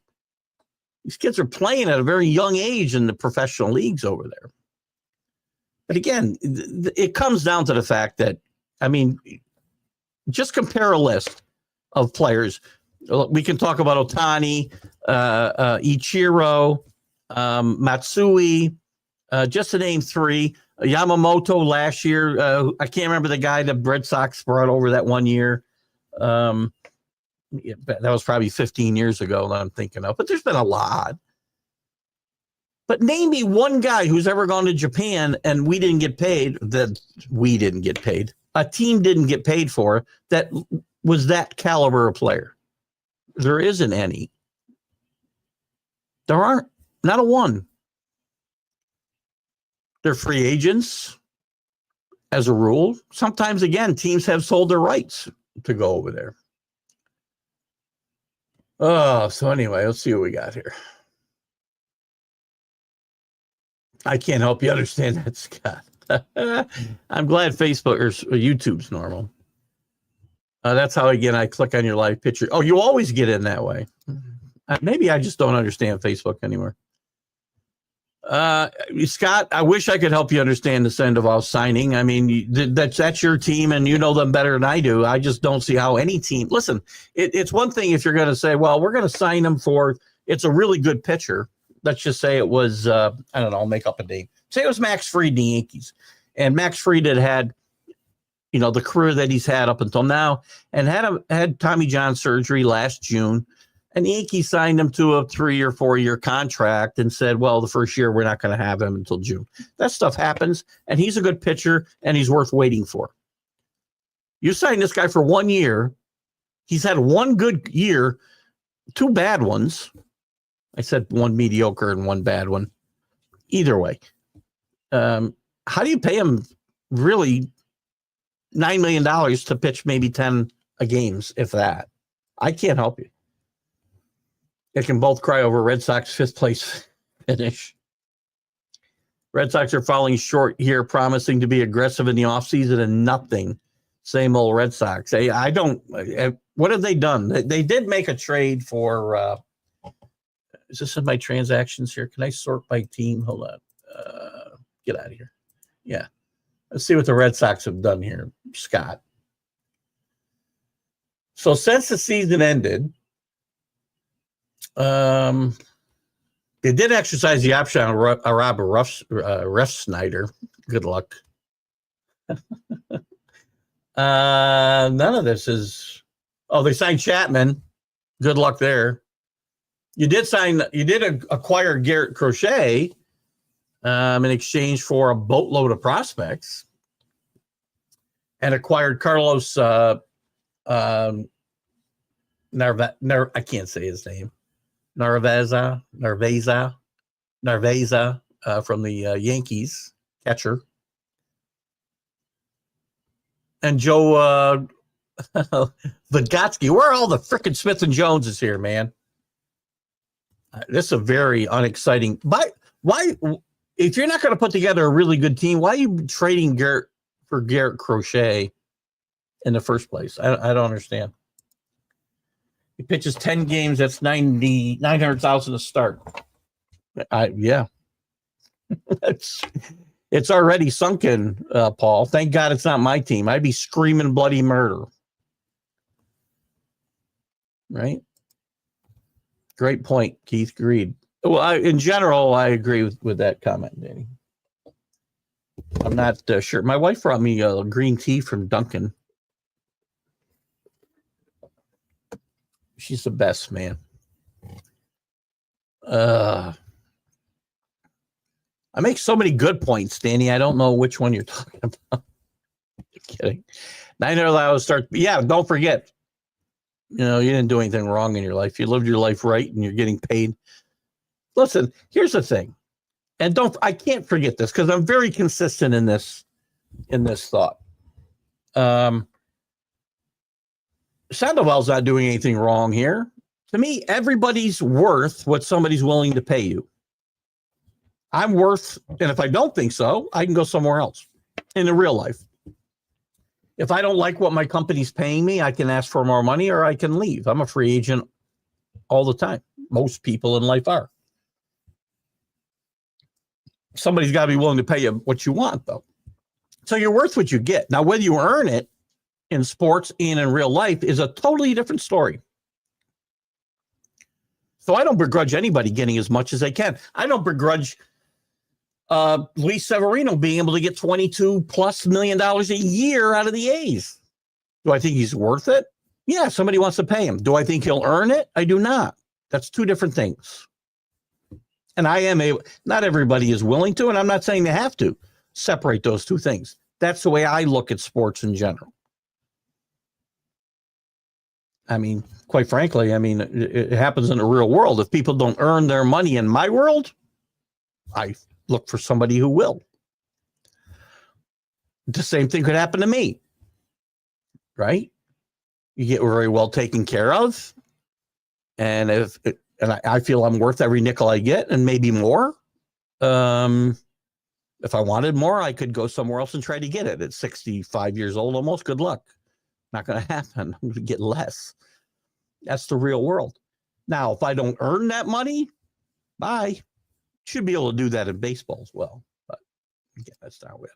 These kids are playing at a very young age in the professional leagues over there. But again, it comes down to the fact that, I mean, just compare a list of players. We can talk about Ohtani, Ichiro, Matsui, just to name three. Yamamoto last year. I can't remember the guy that Red Sox brought over that one year. That was probably 15 years ago that I'm thinking of. But there's been a lot. But name me one guy who's ever gone to Japan and we didn't get paid, that we didn't get paid, a team didn't get paid for, that was that caliber of player. There isn't any. There aren't. Not a one. They're free agents as a rule. Sometimes, again, teams have sold their rights to go over there. Oh, so anyway, let's see what we got here. I can't help you understand that, Scott. I'm glad Facebook or YouTube's normal. That's how, again, I click on your live picture. Oh, you always get in that way. Maybe I just don't understand Facebook anymore. Scott, I wish I could help you understand the Sandoval signing. I mean, that's your team, and you know them better than I do. I just don't see how any team. Listen, it's one thing if you're going to say, well, we're going to sign him for. It's a really good pitcher. Let's just say it was. I don't know. I'll make up a name. Say it was Max Fried in the Yankees, and Max Fried had, you know, the career that he's had up until now, and had Tommy John surgery last June. And the Yankees signed him to a 3 or 4 year contract and said, well, the first year we're not going to have him until June. That stuff happens, and he's a good pitcher, and he's worth waiting for. You sign this guy for 1 year. He's had one good year, two bad ones. I said one mediocre and one bad one. Either way. How do you pay him really $9 million to pitch maybe 10 games, if that? I can't help you. They can both cry over Red Sox 5th place finish. Red Sox are falling short here, promising to be aggressive in the offseason and nothing. Same old Red Sox. I don't. What have they done? They did make a trade for. Is this in my transactions here? Can I sort by team? Hold on. Get out of here. Yeah. Let's see what the Red Sox have done here, Scott. So since the season ended, they did exercise the option on Robert Refsnyder. Good luck. None of this is. Oh, they signed Chapman. Good luck there. You did acquire Garrett Crochet in exchange for a boatload of prospects, and acquired Carlos. I can't say his name. Narvaeza from the Yankees, catcher. And Joe Vygotsky. Where are all the frickin' Smith and Joneses here, man? This is a very unexciting. Why, if you're not going to put together a really good team, why are you trading Garrett Crochet in the first place? I don't understand. He pitches 10 games. That's 900,000 to start. Yeah. It's already sunken, Paul. Thank God it's not my team. I'd be screaming bloody murder. Right? Great point, Keith. Agreed. Well, in general, I agree with that comment, Danny. I'm not sure. My wife brought me a green tea from Dunkin'. She's the best, man. I make so many good points, Danny. I don't know which one you're talking about. Kidding. I never allowed to start. Yeah, don't forget. You didn't do anything wrong in your life. You lived your life right, and you're getting paid. Listen, here's the thing, and I can't forget this because I'm very consistent in this thought. Sandoval's not doing anything wrong here. To me, everybody's worth what somebody's willing to pay you. I'm worth, and if I don't think so, I can go somewhere else in the real life. If I don't like what my company's paying me, I can ask for more money or I can leave. I'm a free agent all the time. Most people in life are. Somebody's got to be willing to pay you what you want, though. So you're worth what you get. Now, whether you earn it in sports and in real life is a totally different story. So I don't begrudge anybody getting as much as they can. I don't begrudge Luis Severino being able to get $22+ million a year out of the A's. Do I think he's worth it? Yeah, somebody wants to pay him. Do I think he'll earn it? I do not. That's two different things. And not everybody is willing to, and I'm not saying they have to separate those two things. That's the way I look at sports in general. I mean, quite frankly, it happens in the real world. If people don't earn their money in my world, I look for somebody who will. The same thing could happen to me, right? You get very well taken care of, and I feel I'm worth every nickel I get, and maybe more. If I wanted more, I could go somewhere else and try to get it. At 65 years old, almost. Good luck. Not going to happen. I'm going to get less. That's the real world. Now, if I don't earn that money, bye. Should be able to do that in baseball as well. But again, that's not it.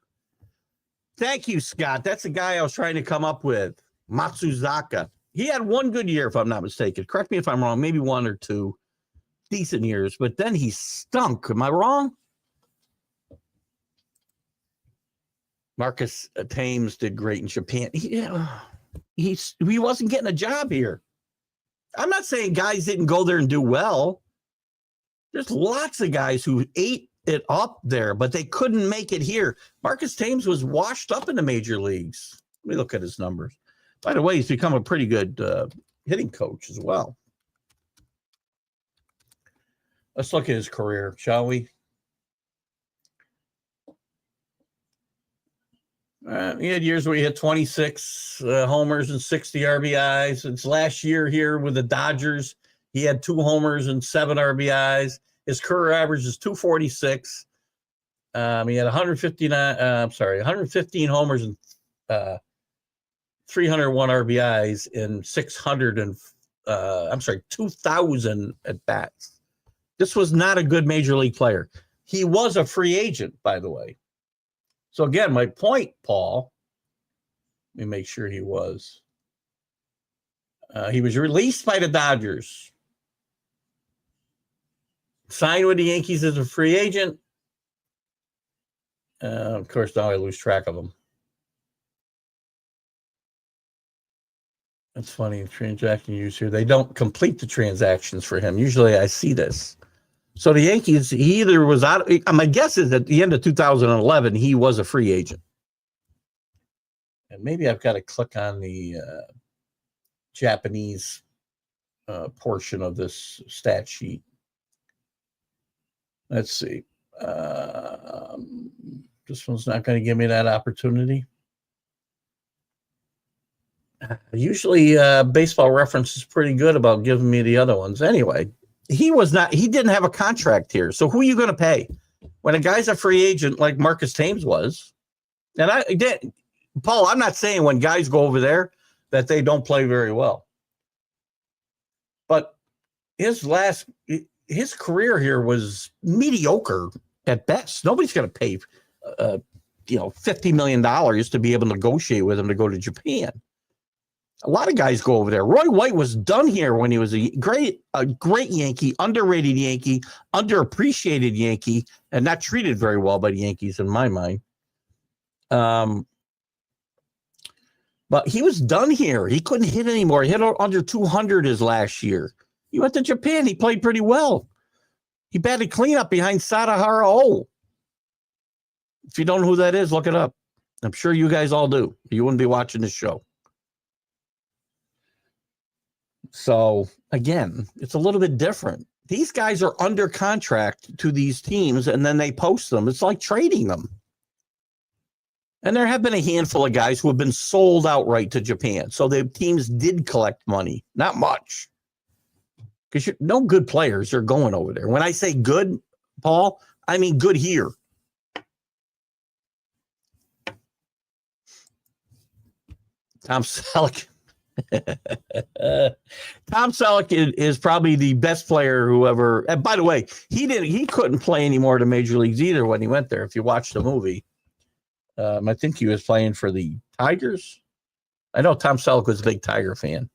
Thank you, Scott. That's the guy I was trying to come up with. Matsuzaka. He had one good year, if I'm not mistaken. Correct me if I'm wrong. Maybe one or two decent years. But then he stunk. Am I wrong? Marcus Thames did great in Japan. He wasn't getting a job here. I'm not saying guys didn't go there and do well. There's lots of guys who ate it up there, but they couldn't make it here. Marcus Thames was washed up in the major leagues. Let me look at his numbers. By the way, he's become a pretty good hitting coach as well. Let's look at his career, shall we? He had years where he hit 26 homers and 60 RBIs. It's last year here with the Dodgers. He had 2 homers and 7 RBIs. His career average is 246. He had 115 homers and 301 RBIs in 2,000 at bats. This was not a good major league player. He was a free agent, by the way. So again, my point, Paul, let me make sure he was released by the Dodgers, signed with the Yankees as a free agent. Of course, now I lose track of him. That's funny. Transaction use here. They don't complete the transactions for him. Usually I see this. So the Yankees, he either was out. My guess is at the end of 2011, he was a free agent. And maybe I've got to click on the Japanese portion of this stat sheet. Let's see. This one's not going to give me that opportunity. Usually Baseball Reference is pretty good about giving me the other ones. Anyway, he didn't have a contract here. So who are you going to pay? When a guy's a free agent like Marcus Thames was, and Paul, I'm not saying when guys go over there that they don't play very well. But his career here was mediocre at best. Nobody's going to pay $50 million to be able to negotiate with him to go to Japan. A lot of guys go over there. Roy White was done here when he was a great Yankee, underrated Yankee, underappreciated Yankee, and not treated very well by the Yankees in my mind. But he was done here. He couldn't hit anymore. He hit under 200 his last year. He went to Japan. He played pretty well. He batted cleanup behind Sadahara O. If you don't know who that is, look it up. I'm sure you guys all do. You wouldn't be watching this show. So, again, it's a little bit different. These guys are under contract to these teams, and then they post them. It's like trading them. And there have been a handful of guys who have been sold outright to Japan. So the teams did collect money. Not much. Because no good players are going over there. When I say good, Paul, I mean good here. Tom Selleck. Tom Selleck is probably the best player who ever. And by the way, he couldn't play anymore to major leagues either when he went there. If you watch the movie, I think he was playing for the Tigers. I know Tom Selleck was a big Tiger fan.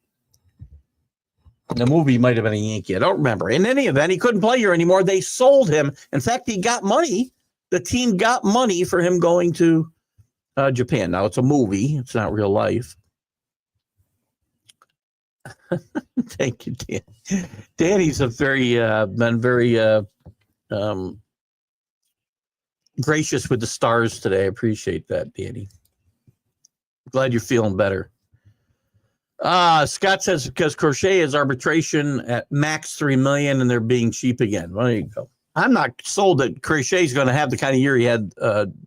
The movie might have been a Yankee. I don't remember. In any event, he couldn't play here anymore. They sold him. In fact, he got money. The team got money for him going to Japan. Now, it's a movie. It's not real life. Thank you, Dan. Danny's been very gracious with the stars today. I appreciate that, Danny. Glad you're feeling better. Scott says because Crochet is arbitration at max $3 million and they're being cheap again. Well, there you go. I'm not sold that Crochet is going to have the kind of year he had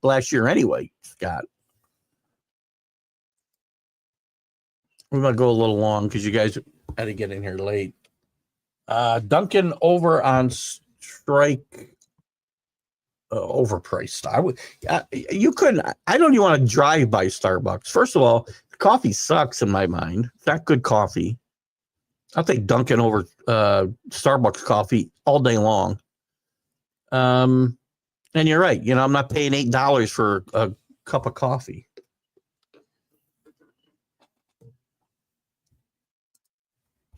last year anyway, Scott. We're going to go a little long because you guys had to get in here late. Duncan over on strike. Overpriced. You couldn't. I don't even want to drive by Starbucks. First of all, the coffee sucks in my mind. It's not good coffee. I'll take Dunkin' over Starbucks coffee all day long. And you're right. You know, I'm not paying $8 for a cup of coffee.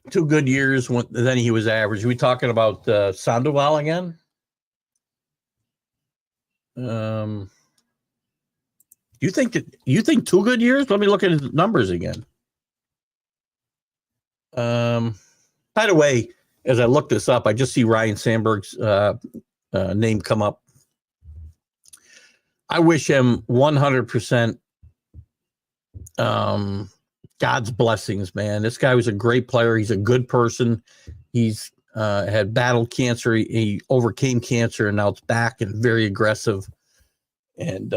Two good years. Then he was average. Are we talking about Sandoval again? You think 2 good years? Let me look at his numbers again. By the way, as I look this up, I just see Ryan Sandberg's name come up. I wish him 100% God's blessings, man. This guy was a great player. He's a good person. He's had battled cancer. He overcame cancer, and now it's back and very aggressive. And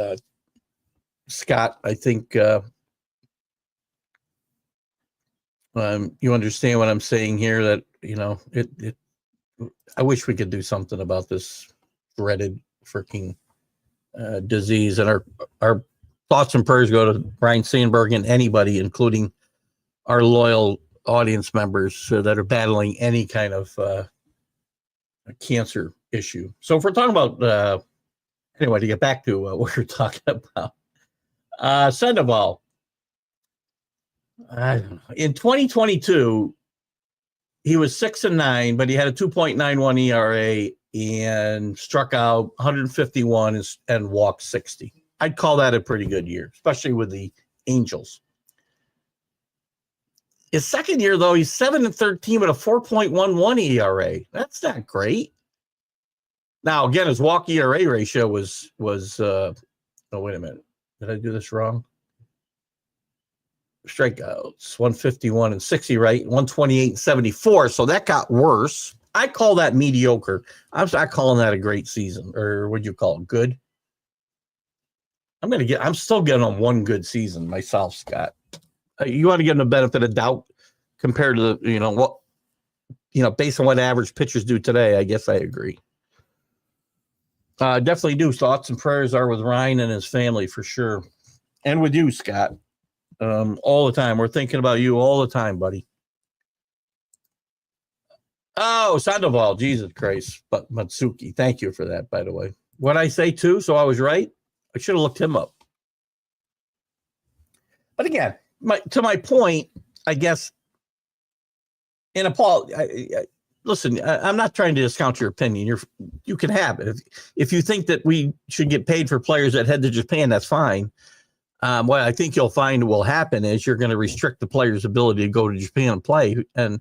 Scott, I think you understand what I'm saying here. That I wish we could do something about this dreaded freaking disease. And our thoughts and prayers go to Brian Sandberg and anybody, including our loyal audience members that are battling any kind of cancer issue. So if we're talking about, anyway, to get back to what we're talking about, Sandoval, in 2022, he was 6-9, but he had a 2.91 ERA and struck out 151 and walked 60. I'd call that a pretty good year, especially with the Angels. His second year, though, he's 7-13 with a 4.11 ERA. That's not great. Now, again, his walk ERA ratio was oh, wait a minute. Did I do this wrong? Strikeouts, 151 and 60, right? 128 and 74. So that got worse. I call that mediocre. I'm not calling that a great season. Or what do you call it? Good? I'm still getting on one good season myself, Scott. You want to give him the benefit of doubt compared to based on what average pitchers do today. I guess I agree. Definitely do. Thoughts and prayers are with Ryan and his family for sure. And with you, Scott. All the time. We're thinking about you all the time, buddy. Oh, Sandoval. Jesus Christ. But Matsuki. Thank you for that, by the way. What'd I say too? So I was right? I should have looked him up. But again, to my point, I guess, and Paul, listen, I'm not trying to discount your opinion. You can have it. If you think that we should get paid for players that head to Japan, that's fine. What I think you'll find will happen is you're going to restrict the player's ability to go to Japan and play and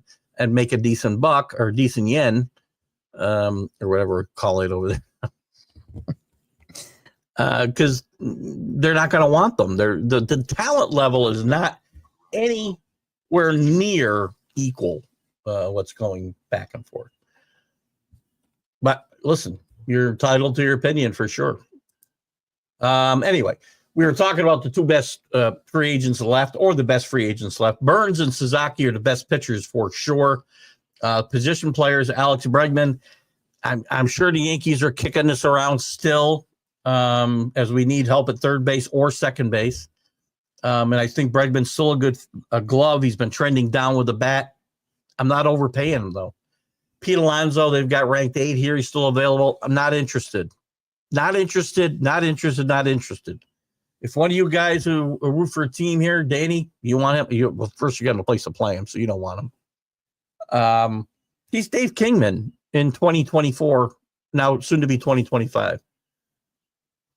make a decent buck or decent yen, or whatever we call it over there. Because they're not going to want them. The talent level is not anywhere near equal what's going back and forth. But listen, you're entitled to your opinion for sure. Anyway, we were talking about the two best free agents left, or the best free agents left. Burns and Sasaki are the best pitchers for sure. Position players, Alex Bregman. I'm sure the Yankees are kicking this around still, as we need help at third base or second base. And I think Bregman's still a good glove. He's been trending down with the bat. I'm not overpaying him, though. Pete Alonso, they've got ranked 8 here. He's still available. I'm not interested. Not interested. If one of you guys who root for a team here, Danny, you want him, first you got a place to play him, so you don't want him. He's Dave Kingman in 2024, now soon to be 2025.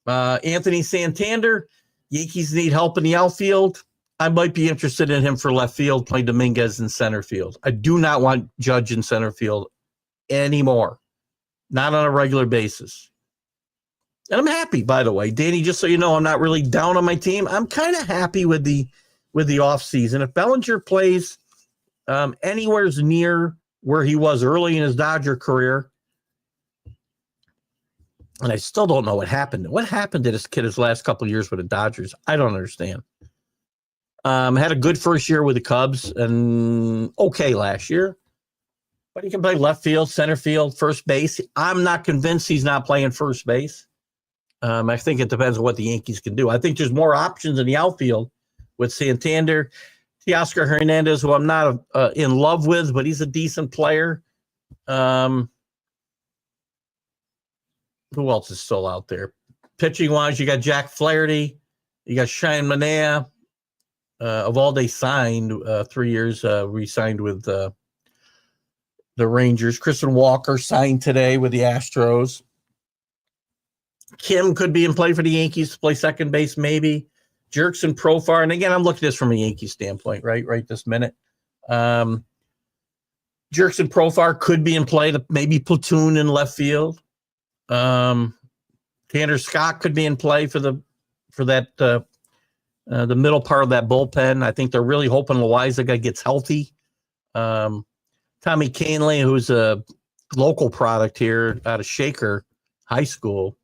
Anthony Santander, Yankees need help in the outfield. I might be interested in him for left field, play Dominguez in center field. I do not want Judge in center field anymore, not on a regular basis. And I'm happy, by the way, Danny, just so you know, I'm not really down on my team. I'm kind of happy with the offseason. If Bellinger plays anywhere near where he was early in his Dodger career, and I still don't know what happened. What happened to this kid his last couple of years with the Dodgers? I don't understand. Had a good first year with the Cubs and okay last year. But he can play left field, center field, first base. I'm not convinced he's not playing first base. I think it depends on what the Yankees can do. I think there's more options in the outfield with Santander, Teoscar Hernandez, who I'm not in love with, but he's a decent player. Who else is still out there? Pitching wise, you got Jack Flaherty, you got Cheyenne Manaea. Evalde signed 3 years, re-signed with the Rangers. Christian Walker signed today with the Astros. Kim could be in play for the Yankees to play second base, maybe. Jerkson Profar, and again, I'm looking at this from a Yankee standpoint, right this minute. Jerkson Profar could be in play to maybe platoon in left field. Tanner Scott could be in play for that the middle part of that bullpen. I think they're really hoping Loaizaga gets healthy. Tommy Kahnle, who's a local product here out of Shaker High School.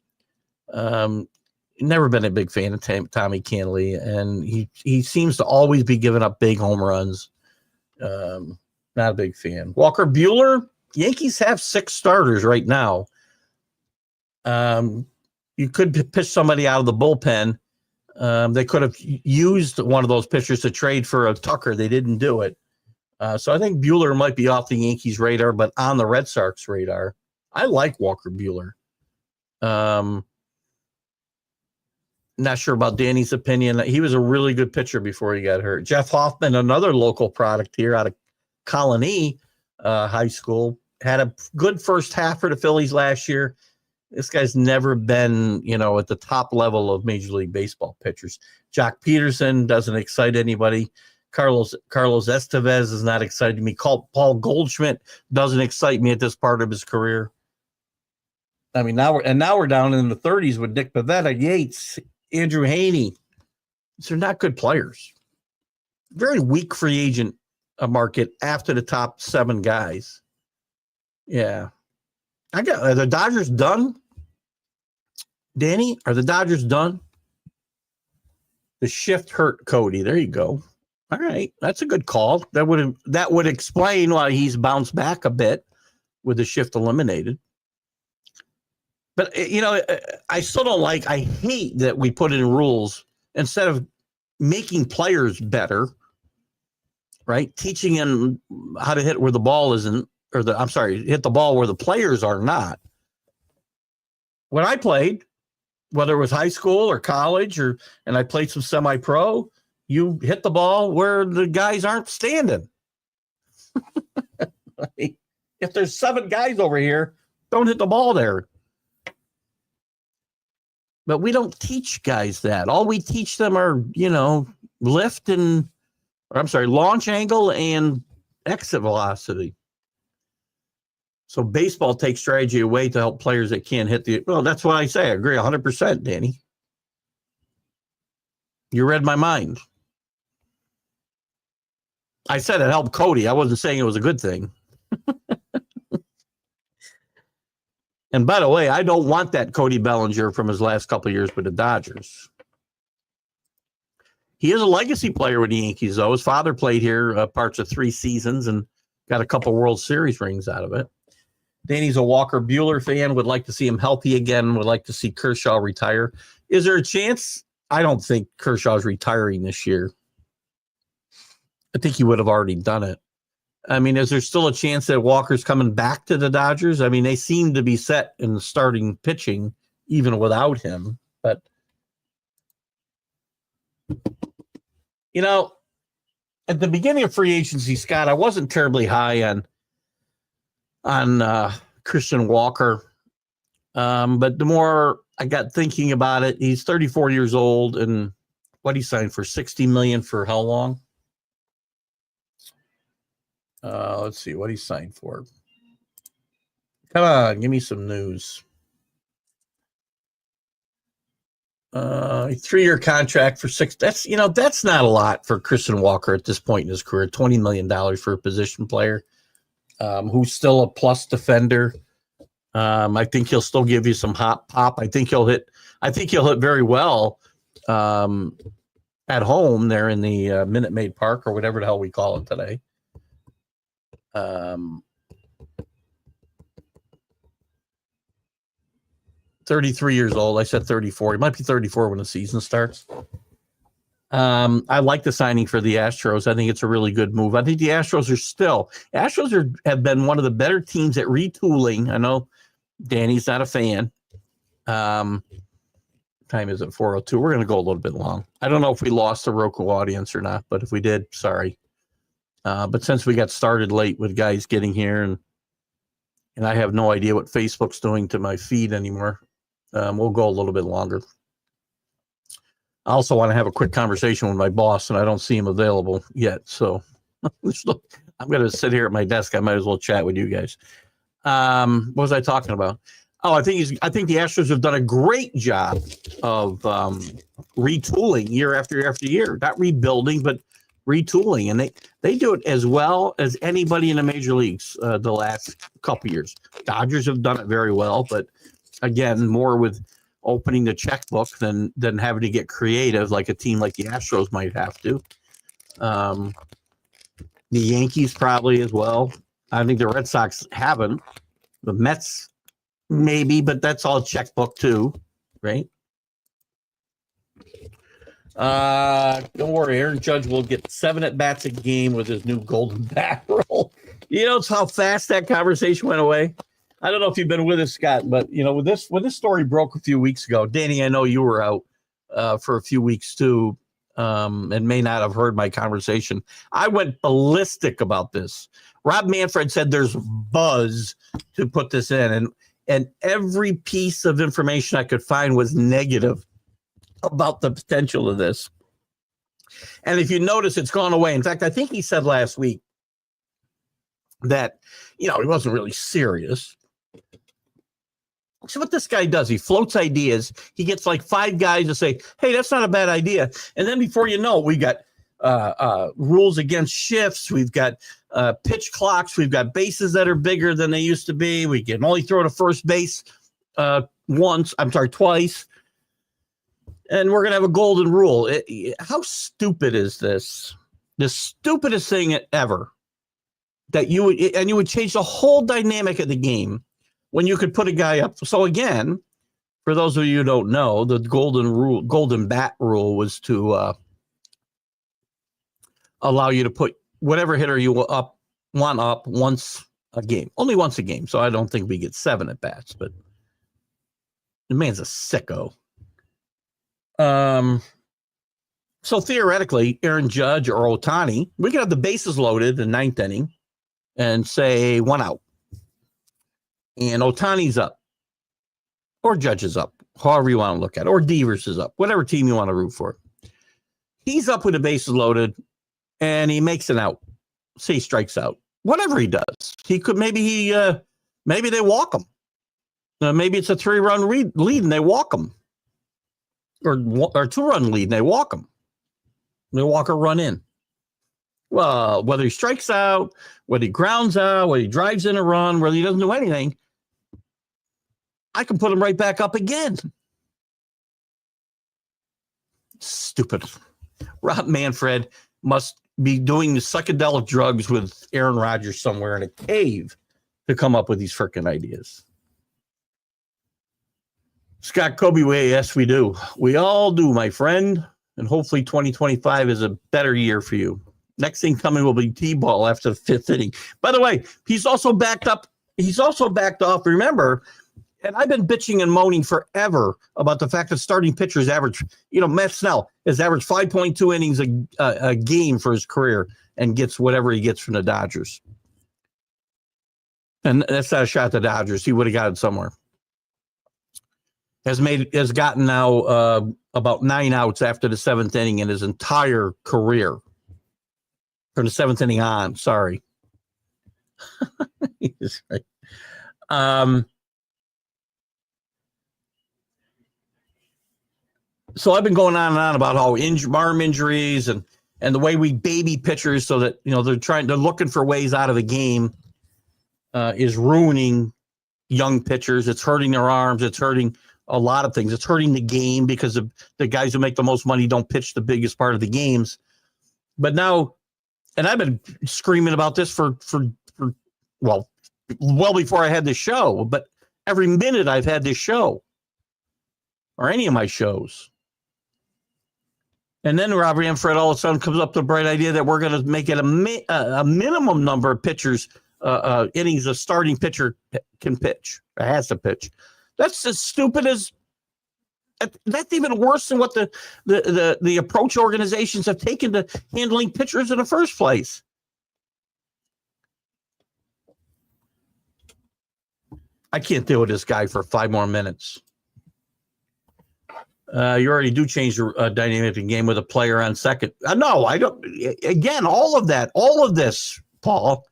Never been a big fan of Tommy Kahnle, and he seems to always be giving up big home runs. Not a big fan. Walker Buehler, Yankees have 6 starters right now. You could pitch somebody out of the bullpen. They could have used one of those pitchers to trade for a Tucker. They didn't do it. So I think Buehler might be off the Yankees' radar, but on the Red Sox radar. I like Walker Buehler. Not sure about Danny's opinion. He was a really good pitcher before he got hurt. Jeff Hoffman, another local product here out of Colony High School, had a good first half for the Phillies last year. This guy's never been, at the top level of Major League Baseball pitchers. Jock Peterson doesn't excite anybody. Carlos Estevez is not exciting me. Paul Goldschmidt doesn't excite me at this part of his career. I mean, now we're down in the 30s with Nick Pivetta, Yates, Andrew Haney. These are not good players. Very weak free agent market after the top 7 guys. Yeah. Are the Dodgers done? Danny, are the Dodgers done? The shift hurt Cody. There you go. All right. That's a good call. That would explain why he's bounced back a bit with the shift eliminated. But, I still don't I hate that we put in rules instead of making players better, right? Teaching them how to hit where the ball isn't, hit the ball where the players are not. When I played, whether it was high school or college and I played some semi-pro, You hit the ball where the guys aren't standing. Like, if there's 7 guys over here, don't hit the ball there. But we don't teach guys that. All we teach them are, lift launch angle and exit velocity. So baseball takes strategy away to help players that can't hit that's what I say. I agree 100%, Danny. You read my mind. I said it helped Cody. I wasn't saying it was a good thing. And by the way, I don't want that Cody Bellinger from his last couple of years with the Dodgers. He is a legacy player with the Yankees, though. His father played here parts of 3 seasons and got a couple World Series rings out of it. Danny's a Walker Buehler fan, would like to see him healthy again, would like to see Kershaw retire. Is there a chance? I don't think Kershaw's retiring this year. I think he would have already done it. I mean, is there still a chance that Walker's coming back to the Dodgers? I mean, they seem to be set in starting pitching even without him. But, at the beginning of free agency, Scott, I wasn't terribly high on Christian Walker. But the more I got thinking about it, he's 34 years old, and what he signed for $60 million for how long? Let's see what he signed for. Come on, give me some news. 3-year contract for 6. That's not a lot for Christian Walker at this point in his career. $20 million for a position player who's still a plus defender. I think he'll still give you some hot pop. I think he'll hit very well at home there in the Minute Maid Park or whatever the hell we call it today. 33 years old. I said 34. He might be 34 when the season starts. I like the signing for the Astros. I think it's a really good move. I think the Astros have been one of the better teams at retooling. I know Danny's not a fan. Time is at 4:02. We're going to go a little bit long. I don't know if we lost the Roku audience or not, but if we did, sorry. But since we got started late with guys getting here and I have no idea what Facebook's doing to my feed anymore, we'll go a little bit longer. I also want to have a quick conversation with my boss, and I don't see him available yet. So I'm going to sit here at my desk. I might as well chat with you guys. What was I talking about? Oh, I think the Astros have done a great job of retooling year after year after year. Not rebuilding, but retooling, and they do it as well as anybody in the major leagues the last couple years. Dodgers have done it very well, but again, more with opening the checkbook than having to get creative like a team like the Astros might have to. The Yankees probably as well. I think the Red Sox haven't. The Mets maybe, but that's all checkbook too, right? Don't worry, Aaron Judge will get 7 at-bats a game with his new golden bat rule. You know how fast that conversation went away? I don't know if you've been with us, Scott, but when this story broke a few weeks ago, Danny, I know you were out for a few weeks too, and may not have heard my conversation. I went ballistic about this. Rob Manfred said there's buzz to put this in, and every piece of information I could find was negative about the potential of this. And if you notice, it's gone away. In fact, I think he said last week that, he wasn't really serious. So what this guy does, he floats ideas. He gets like 5 guys to say, hey, that's not a bad idea. And then before you know, we got rules against shifts. We've got pitch clocks. We've got bases that are bigger than they used to be. We can only throw to first base twice. And we're going to have a golden rule. How stupid is this? The stupidest thing ever. That you would change the whole dynamic of the game when you could put a guy up. So again, for those of you who don't know, the golden bat rule was to allow you to put whatever hitter you want up once a game, only once a game. So I don't think we get 7 at bats, but the man's a sicko. So theoretically, Aaron Judge or Ohtani, we could have the bases loaded in ninth inning and say 1 out. And Ohtani's up. Or Judge is up. However you want to look at it. Or Devers is up. Whatever team you want to root for. He's up with the bases loaded and he makes an out. Say he strikes out. Whatever he does. He could maybe they walk him. Maybe it's a 3-run lead and they walk him. Or 2-run lead and they walk him. They walk or run in. Well, whether he strikes out, whether he grounds out, whether he drives in a run, whether he doesn't do anything, I can put him right back up again. Stupid. Rob Manfred must be doing the psychedelic drugs with Aaron Rodgers somewhere in a cave to come up with these freaking ideas. Scott Kobe, yes, we do. We all do, my friend. And hopefully 2025 is a better year for you. Next thing coming will be T-ball after the 5th inning. By the way, he's also backed up. He's also backed off. Remember, and I've been bitching and moaning forever about the fact that starting pitchers average, Matt Snell has averaged 5.2 innings a game for his career and gets whatever he gets from the Dodgers. And that's not a shot at the Dodgers. He would have got it somewhere. Has gotten now about 9 outs after the 7th inning in his entire career. From the 7th inning on, sorry. He's right. So I've been going on and on about how arm injuries and the way we baby pitchers so that, they're looking for ways out of the game is ruining young pitchers. It's hurting their arms. It's hurting a lot of things. It's hurting the game because of the guys who make the most money don't pitch the biggest part of the games. But now, and I've been screaming about this for well before I had this show, but every minute I've had this show or any of my shows. And then Rob Manfred all of a sudden comes up with the bright idea that we're going to make it a minimum number of pitchers, innings a starting pitcher can pitch, or has to pitch. That's as stupid as that's even worse than what the approach organizations have taken to handling pitchers in the first place. I can't deal with this guy for 5 more minutes. You already do change the dynamic of the game with a player on second. No, I don't. Again, all of this, Paul.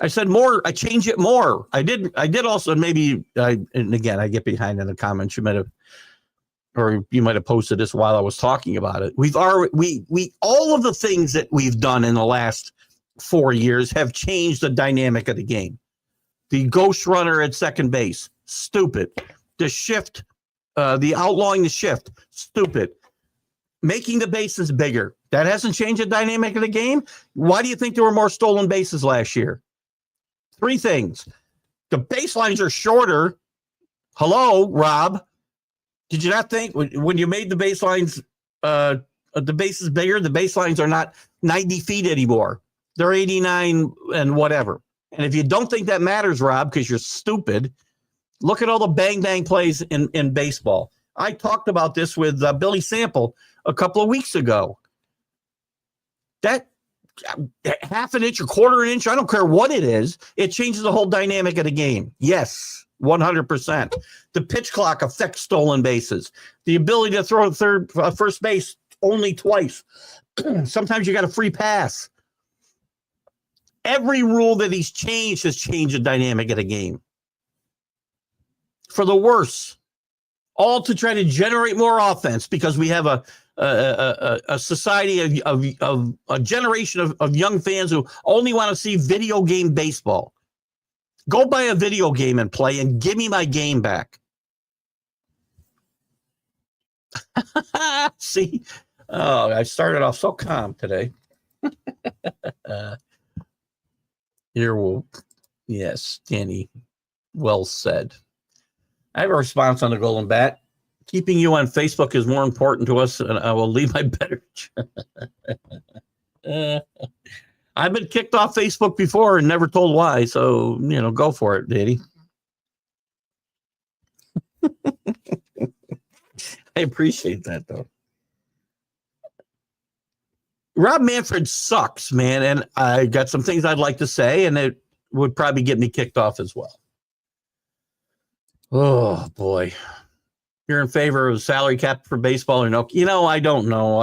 I said more. I change it more. I did also maybe. And again, I get behind in the comments. You might have posted this while I was talking about it. We all of the things that we've done in the last 4 years have changed the dynamic of the game. The ghost runner at second base, stupid. The shift, the outlawing the shift, stupid. Making the bases bigger, that hasn't changed the dynamic of the game. Why do you think there were more stolen bases last year? 3 things. The baselines are shorter. Hello, Rob. Did you not think when you made the baselines, the bases bigger, the baselines are not 90 feet anymore. They're 89 and whatever. And if you don't think that matters, Rob, because you're stupid, look at all the bang-bang plays in baseball. I talked about this with Billy Sample a couple of weeks ago. That half an inch, a quarter inch, I don't care what it is, it changes the whole dynamic of the game. Yes, 100%. The pitch clock affects stolen bases. The ability to throw first base only twice. Sometimes you got a free pass. Every rule that he's changed has changed the dynamic of the game. For the worse. All to try to generate more offense because we have a society of a generation of young fans who only want to see video game baseball. Go buy a video game and play and give me my game back. See? Oh, I started off so calm today. Yes, Danny. Well said. I have a response on the Golden Bat. Keeping you on Facebook is more important to us, and I will leave my better. I've been kicked off Facebook before and never told why, so, go for it, Danny. I appreciate that, though. Rob Manfred sucks, man. And I got some things I'd like to say, and it would probably get me kicked off as well. Oh, boy. You're in favor of a salary cap for baseball or no? I don't know.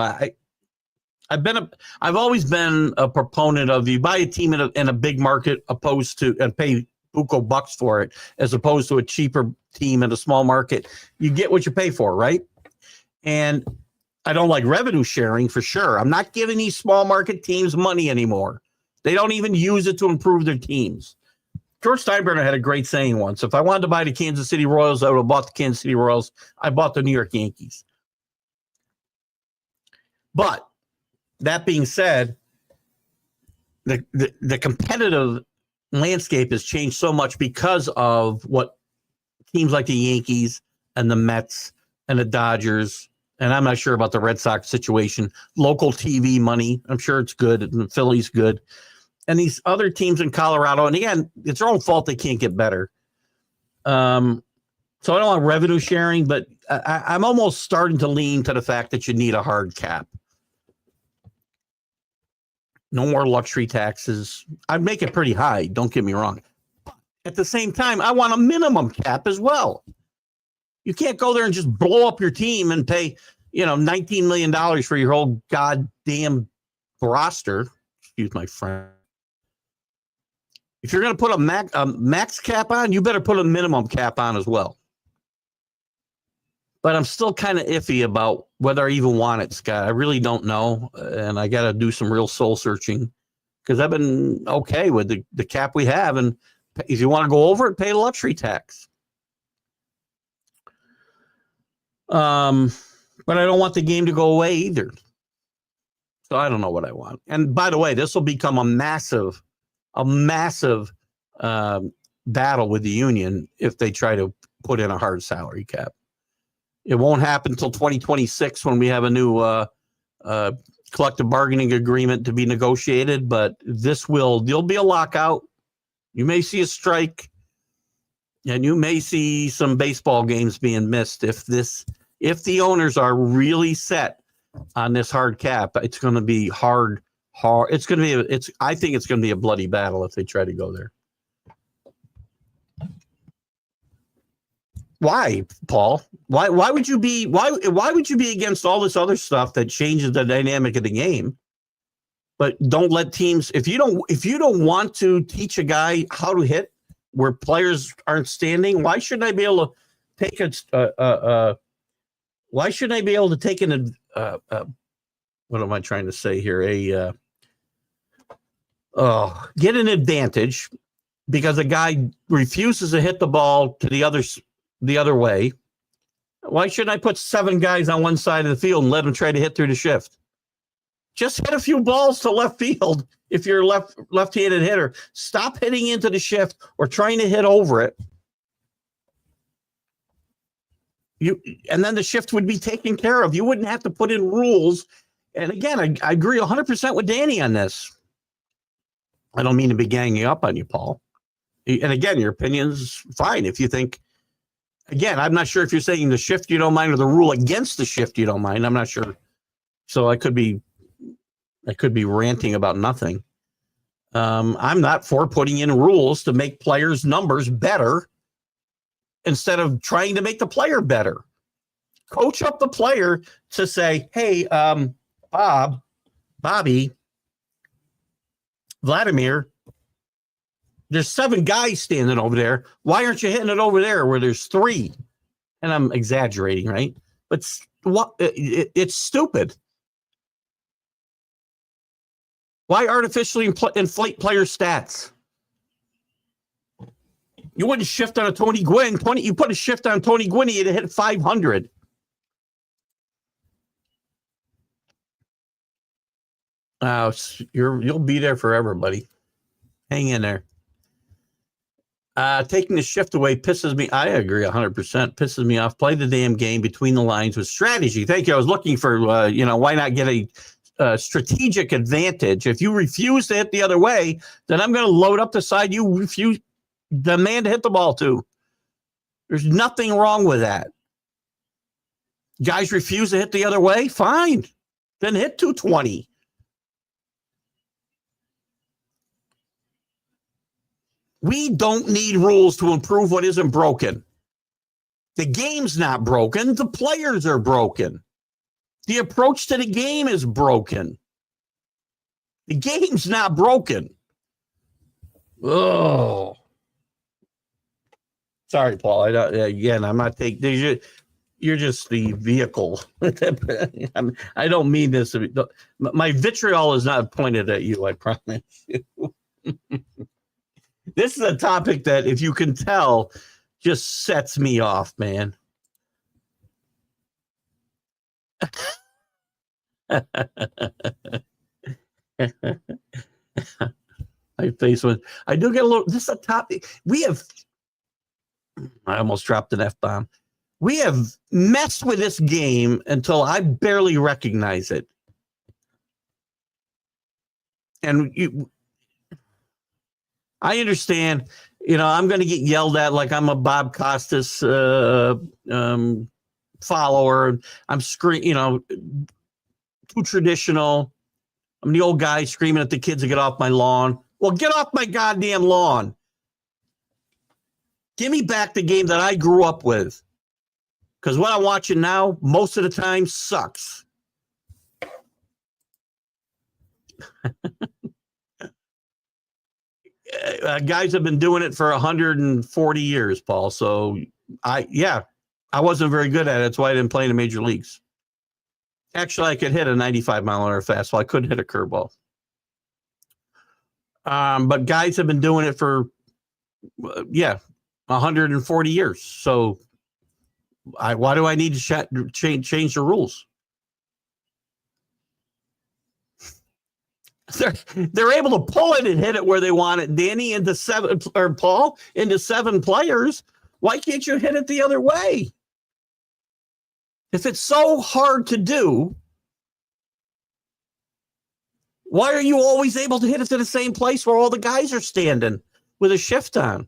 I've always been a proponent of you buy a team in a big market opposed to and pay buco bucks for it as opposed to a cheaper team in a small market. You get what you pay for, right? And I don't like revenue sharing for sure. I'm not giving these small market teams money anymore. They don't even use it to improve their teams. George Steinbrenner had a great saying once. If I wanted to buy the Kansas City Royals, I would have bought the Kansas City Royals. I bought the New York Yankees. But that being said, the competitive landscape has changed so much because of what teams like the Yankees and the Mets and the Dodgers, and I'm not sure about the Red Sox situation, local TV money. I'm sure it's good, and the Phillies good. And these other teams in Colorado, and again, it's their own fault they can't get better. So I don't want revenue sharing, but I'm almost starting to lean to the fact that you need a hard cap. No more luxury taxes. I'd make it pretty high, don't get me wrong. At the same time, I want a minimum cap as well. You can't go there and just blow up your team and pay, $19 million for your whole goddamn roster. Excuse my French. If you're going to put a max cap on, you better put a minimum cap on as well. But I'm still kind of iffy about whether I even want it, Scott. I really don't know, and I got to do some real soul searching because I've been okay with the cap we have, and if you want to go over it, pay the luxury tax. But I don't want the game to go away either. So I don't know what I want. And by the way, this will become a massive battle with the union if they try to put in a hard salary cap. It won't happen until 2026 when we have a new collective bargaining agreement to be negotiated, but there'll be a lockout. You may see a strike, and you may see some baseball games being missed if the owners are really set on this hard cap. It's going to be hard. I think it's going to be a bloody battle if they try to go there. Why, Paul? Why would you be against all this other stuff that changes the dynamic of the game? But don't let teams, if you don't want to teach a guy how to hit where players aren't standing, why shouldn't I be able to take what am I trying to say here? Get an advantage because a guy refuses to hit the ball to the other way. Why shouldn't I put 7 guys on one side of the field and let them try to hit through the shift? Just hit a few balls to left field if you're a left-handed hitter. Stop hitting into the shift or trying to hit over it. And then the shift would be taken care of. You wouldn't have to put in rules. And again, I agree 100% with Danny on this. I don't mean to be ganging up on you, Paul. And again, your opinion's fine. If you think, again, I'm not sure if you're saying the shift you don't mind or the rule against the shift you don't mind. I'm not sure. So I could be ranting about nothing. I'm not for putting in rules to make players' numbers better instead of trying to make the player better. Coach up the player to say, hey, Bobby, Vladimir, there's 7 guys standing over there. Why aren't you hitting it over there where there's 3? And I'm exaggerating, right? But it's stupid. Why artificially inflate player stats? You wouldn't shift on a Tony Gwynn. You put a shift on Tony Gwynn, he'd hit 500. You'll be there forever, buddy. Hang in there. Taking the shift away pisses me. I agree 100%. Pisses me off. Play the damn game between the lines with strategy. Thank you. I was looking for, why not get a strategic advantage? If you refuse to hit the other way, then I'm going to load up the side you refuse the man to hit the ball to. There's nothing wrong with that. Guys refuse to hit the other way? Fine. Then hit 220. We don't need rules to improve what isn't broken. The game's not broken. The players are broken. The approach to the game is broken. The game's not broken. Oh. Sorry, Paul. I'm not taking. You're just the vehicle. I don't mean this. My vitriol is not pointed at you, I promise you. This is a topic that, if you can tell, just sets me off, man. My face was. I do get a little. This is a topic. I almost dropped an F-bomb. We have messed with this game until I barely recognize it. And I understand, I'm going to get yelled at like I'm a Bob Costas follower. I'm too traditional. I'm the old guy screaming at the kids to get off my lawn. Well, get off my goddamn lawn. Give me back the game that I grew up with. Because what I'm watching now, most of the time, sucks. Guys have been doing it for 140 years, Paul. So, I wasn't very good at it. That's why I didn't play in the major leagues. Actually, I could hit a 95-mile-an-hour fastball. I couldn't hit a curveball. But guys have been doing it for, 140 years. So, why do I need to change the rules? They're able to pull it and hit it where they want it, Danny, into seven, or Paul, into 7 players. Why can't you hit it the other way? If it's so hard to do, why are you always able to hit it to the same place where all the guys are standing with a shift on?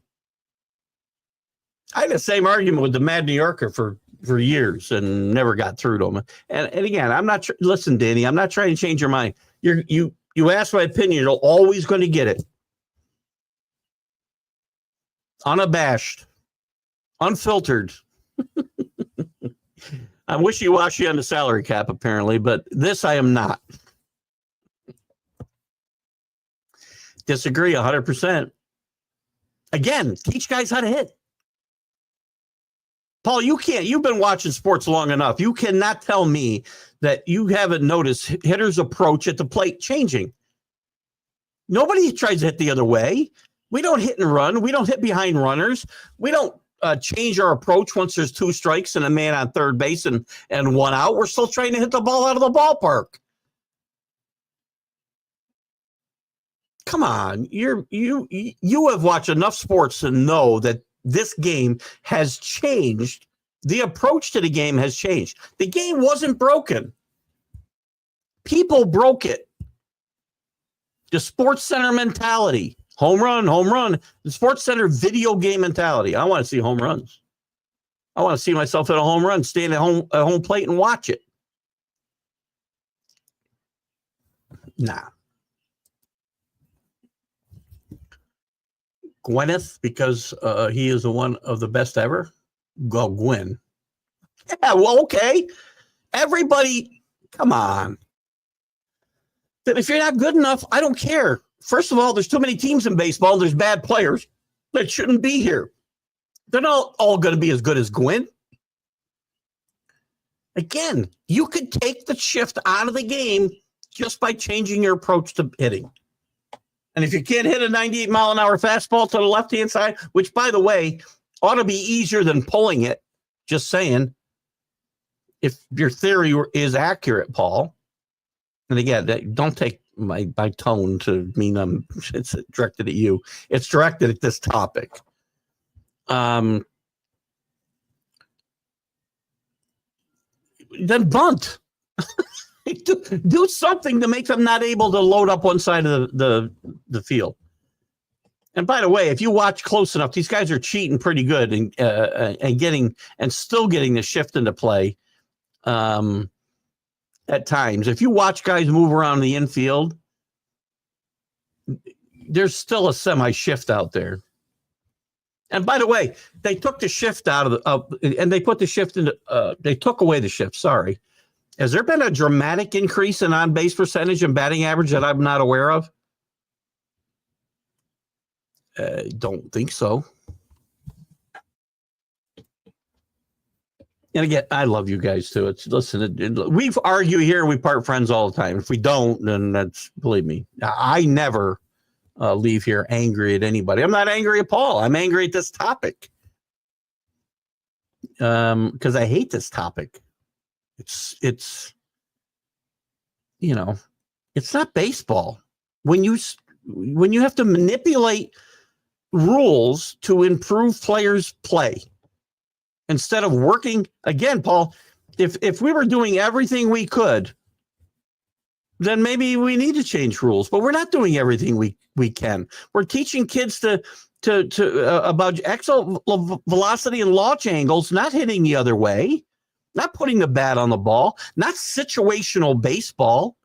I had the same argument with the Mad New Yorker for years and never got through to him. And again, I'm not listen, Danny, I'm not trying to change your mind. You ask my opinion, you're always going to get it. Unabashed, unfiltered. I'm wishy-washy on the salary cap, apparently, but this I am not. Disagree 100%. Again, teach guys how to hit. Paul, you've been watching sports long enough. You cannot tell me that you haven't noticed hitters' approach at the plate changing. Nobody tries to hit the other way. We don't hit and run. We don't hit behind runners. We don't change our approach once there's 2 strikes and a man on third base and 1 out. We're still trying to hit the ball out of the ballpark. Come on. You have watched enough sports to know that this game has changed. The approach to the game has changed. The game wasn't broken. People broke it. The Sports Center mentality. Home run, home run. The Sports Center video game mentality. I want to see home runs. I want to see myself at a home run, stand at home plate and watch it. Nah. Gwyneth, because he is one of the best ever. Go Gwyn. Yeah, well, okay. Everybody, come on. Then if you're not good enough, I don't care. First of all, there's too many teams in baseball. There's bad players that shouldn't be here. They're not all going to be as good as Gwyn. Again, you could take the shift out of the game just by changing your approach to hitting. And if you can't hit a 98-mile-an-hour fastball to the left-hand side, which, by the way, ought to be easier than pulling it, just saying, if your theory is accurate, Paul, and again, don't take my tone to mean it's directed at you. It's directed at this topic. Then bunt. Do something to make them not able to load up one side of the field. And by the way, if you watch close enough, these guys are cheating pretty good and still getting the shift into play. At times, if you watch guys move around the infield, there's still a semi shift out there. And by the way, they took the shift out of and they put the shift into, they took away the shift. Sorry. Has there been a dramatic increase in on-base percentage and batting average that I'm not aware of? Don't think so. And again, I love you guys too. We argue here, we part friends all the time. If we don't, then that's, believe me, I never leave here angry at anybody. I'm not angry at Paul. I'm angry at this topic because I hate this topic. It's you know, it's not baseball. When you have to manipulate rules to improve players' play instead of working, again, Paul, if we were doing everything we could, then maybe we need to change rules, but we're not doing everything we can. We're teaching kids to about exit velocity and launch angles, not hitting the other way, not putting the bat on the ball, not situational baseball.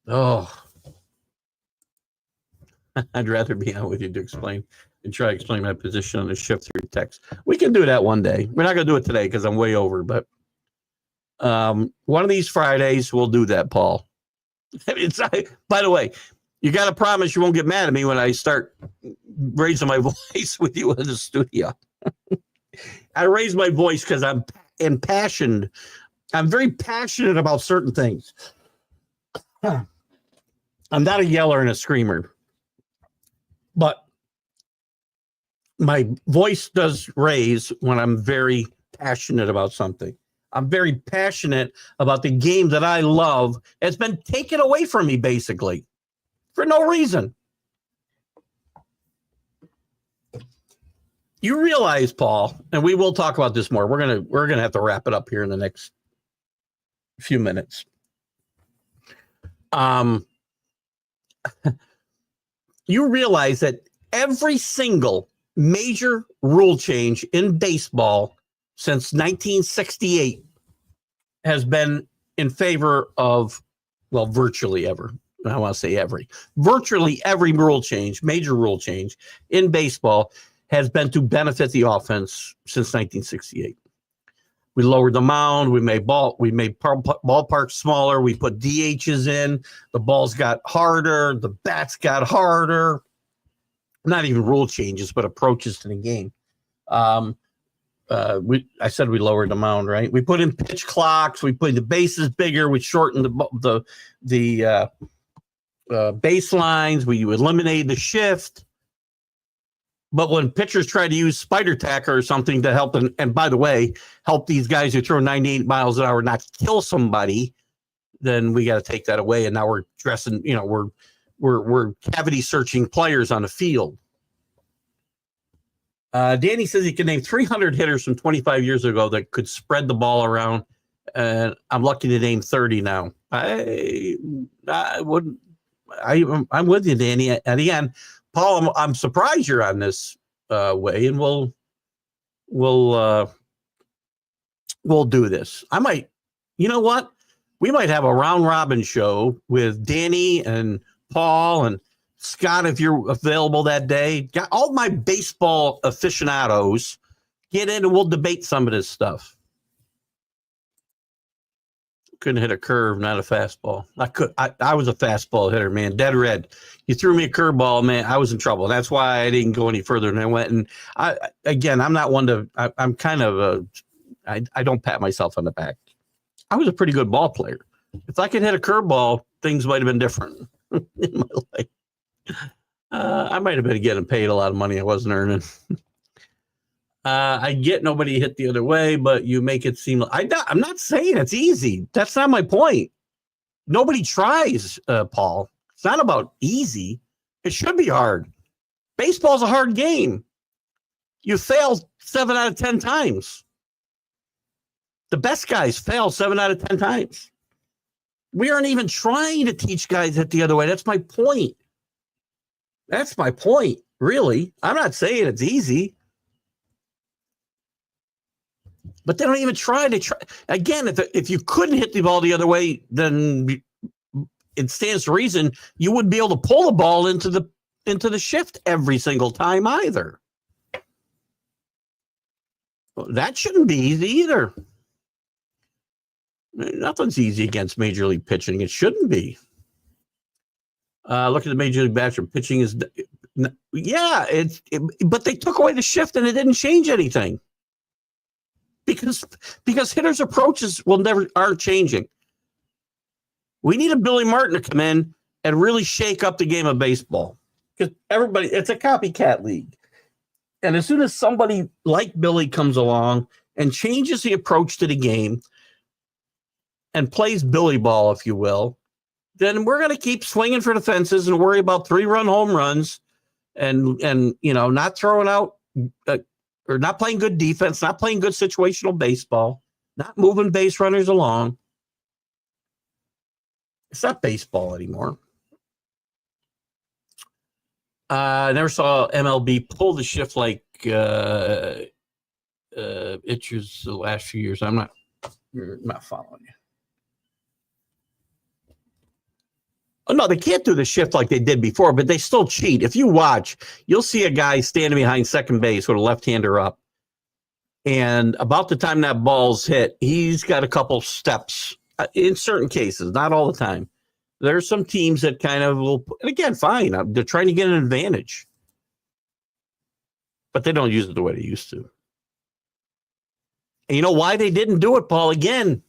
Oh, I'd rather be on with you to explain and try to explain my position on the shift through text. We can do that one day. We're not going to do it today because I'm way over, but one of these Fridays we'll do that, Paul. By the way, you got to promise you won't get mad at me when I start raising my voice with you in the studio. I raise my voice because I'm impassioned. I'm very passionate about certain things. I'm not a yeller and a screamer, but my voice does raise when I'm very passionate about something. I'm very passionate about the game that I love. It's been taken away from me, basically, for no reason. You realize, Paul, and we will talk about this more. We're gonna have to wrap it up here in the next few minutes. You realize that every single major rule change in baseball since 1968 has been in favor of, well, virtually ever. I want to say virtually every rule change, major rule change in baseball has been to benefit the offense since 1968. We lowered the mound. We made ballparks smaller. We put DHs in. The balls got harder. The bats got harder. Not even rule changes, but approaches to the game. I said we lowered the mound, right? We put in pitch clocks. We put the bases bigger. We shortened the baselines. We eliminated the shift. But when pitchers try to use spider tacker or something to help, and by the way, help these guys who throw 98 miles an hour not kill somebody, then we got to take that away. And now we're dressing, we're cavity searching players on the field. Danny says he can name 300 hitters from 25 years ago that could spread the ball around. And I'm lucky to name 30 now. I'm with you, Danny. And again, Paul, I'm surprised you're on this way, and we'll do this. I might, you know what? We might have a round robin show with Danny and Paul and Scott if you're available that day. Got all my baseball aficionados get in, and we'll debate some of this stuff. Couldn't hit a curve, not a fastball. I was a fastball hitter, man. Dead red. You threw me a curveball, man. I was in trouble. That's why I didn't go any further. And I went. And I'm not one to. I'm kind of I don't pat myself on the back. I was a pretty good ball player. If I could hit a curveball, things might have been different in my life. I might have been getting paid a lot of money I wasn't earning. I get nobody hit the other way, but you make it seem like I'm not saying it's easy. That's not my point. Nobody tries, Paul. It's not about easy. It should be hard. Baseball's a hard game. You fail 7 out of 10 times. The best guys fail 7 out of 10 times. We aren't even trying to teach guys hit the other way. That's my point. That's my point, really. I'm not saying it's easy. But they don't even try. Again, if you couldn't hit the ball the other way, then it stands to reason you wouldn't be able to pull the ball into the into the shift every single time either. That shouldn't be easy either. Nothing's easy against Major League pitching. It shouldn't be. Look at the Major League Baseball pitching is, but they took away the shift and it didn't change anything because hitters' approaches aren't changing. We need a Billy Martin to come in and really shake up the game of baseball because it's a copycat league. And as soon as somebody like Billy comes along and changes the approach to the game and plays Billy ball, if you will, then we're going to keep swinging for the fences and worry about 3-run home runs and not throwing out or not playing good defense, not playing good situational baseball, not moving base runners along. It's not baseball anymore. I never saw MLB pull the shift like itches the last few years. I'm not following you. Oh, no, they can't do the shift like they did before, but they still cheat. If you watch, you'll see a guy standing behind second base with a left-hander up. And about the time that ball's hit, he's got a couple steps in certain cases, not all the time. There's some teams that kind of will, and again, fine. They're trying to get an advantage. But they don't use it the way they used to. And you know why they didn't do it, Paul? Again,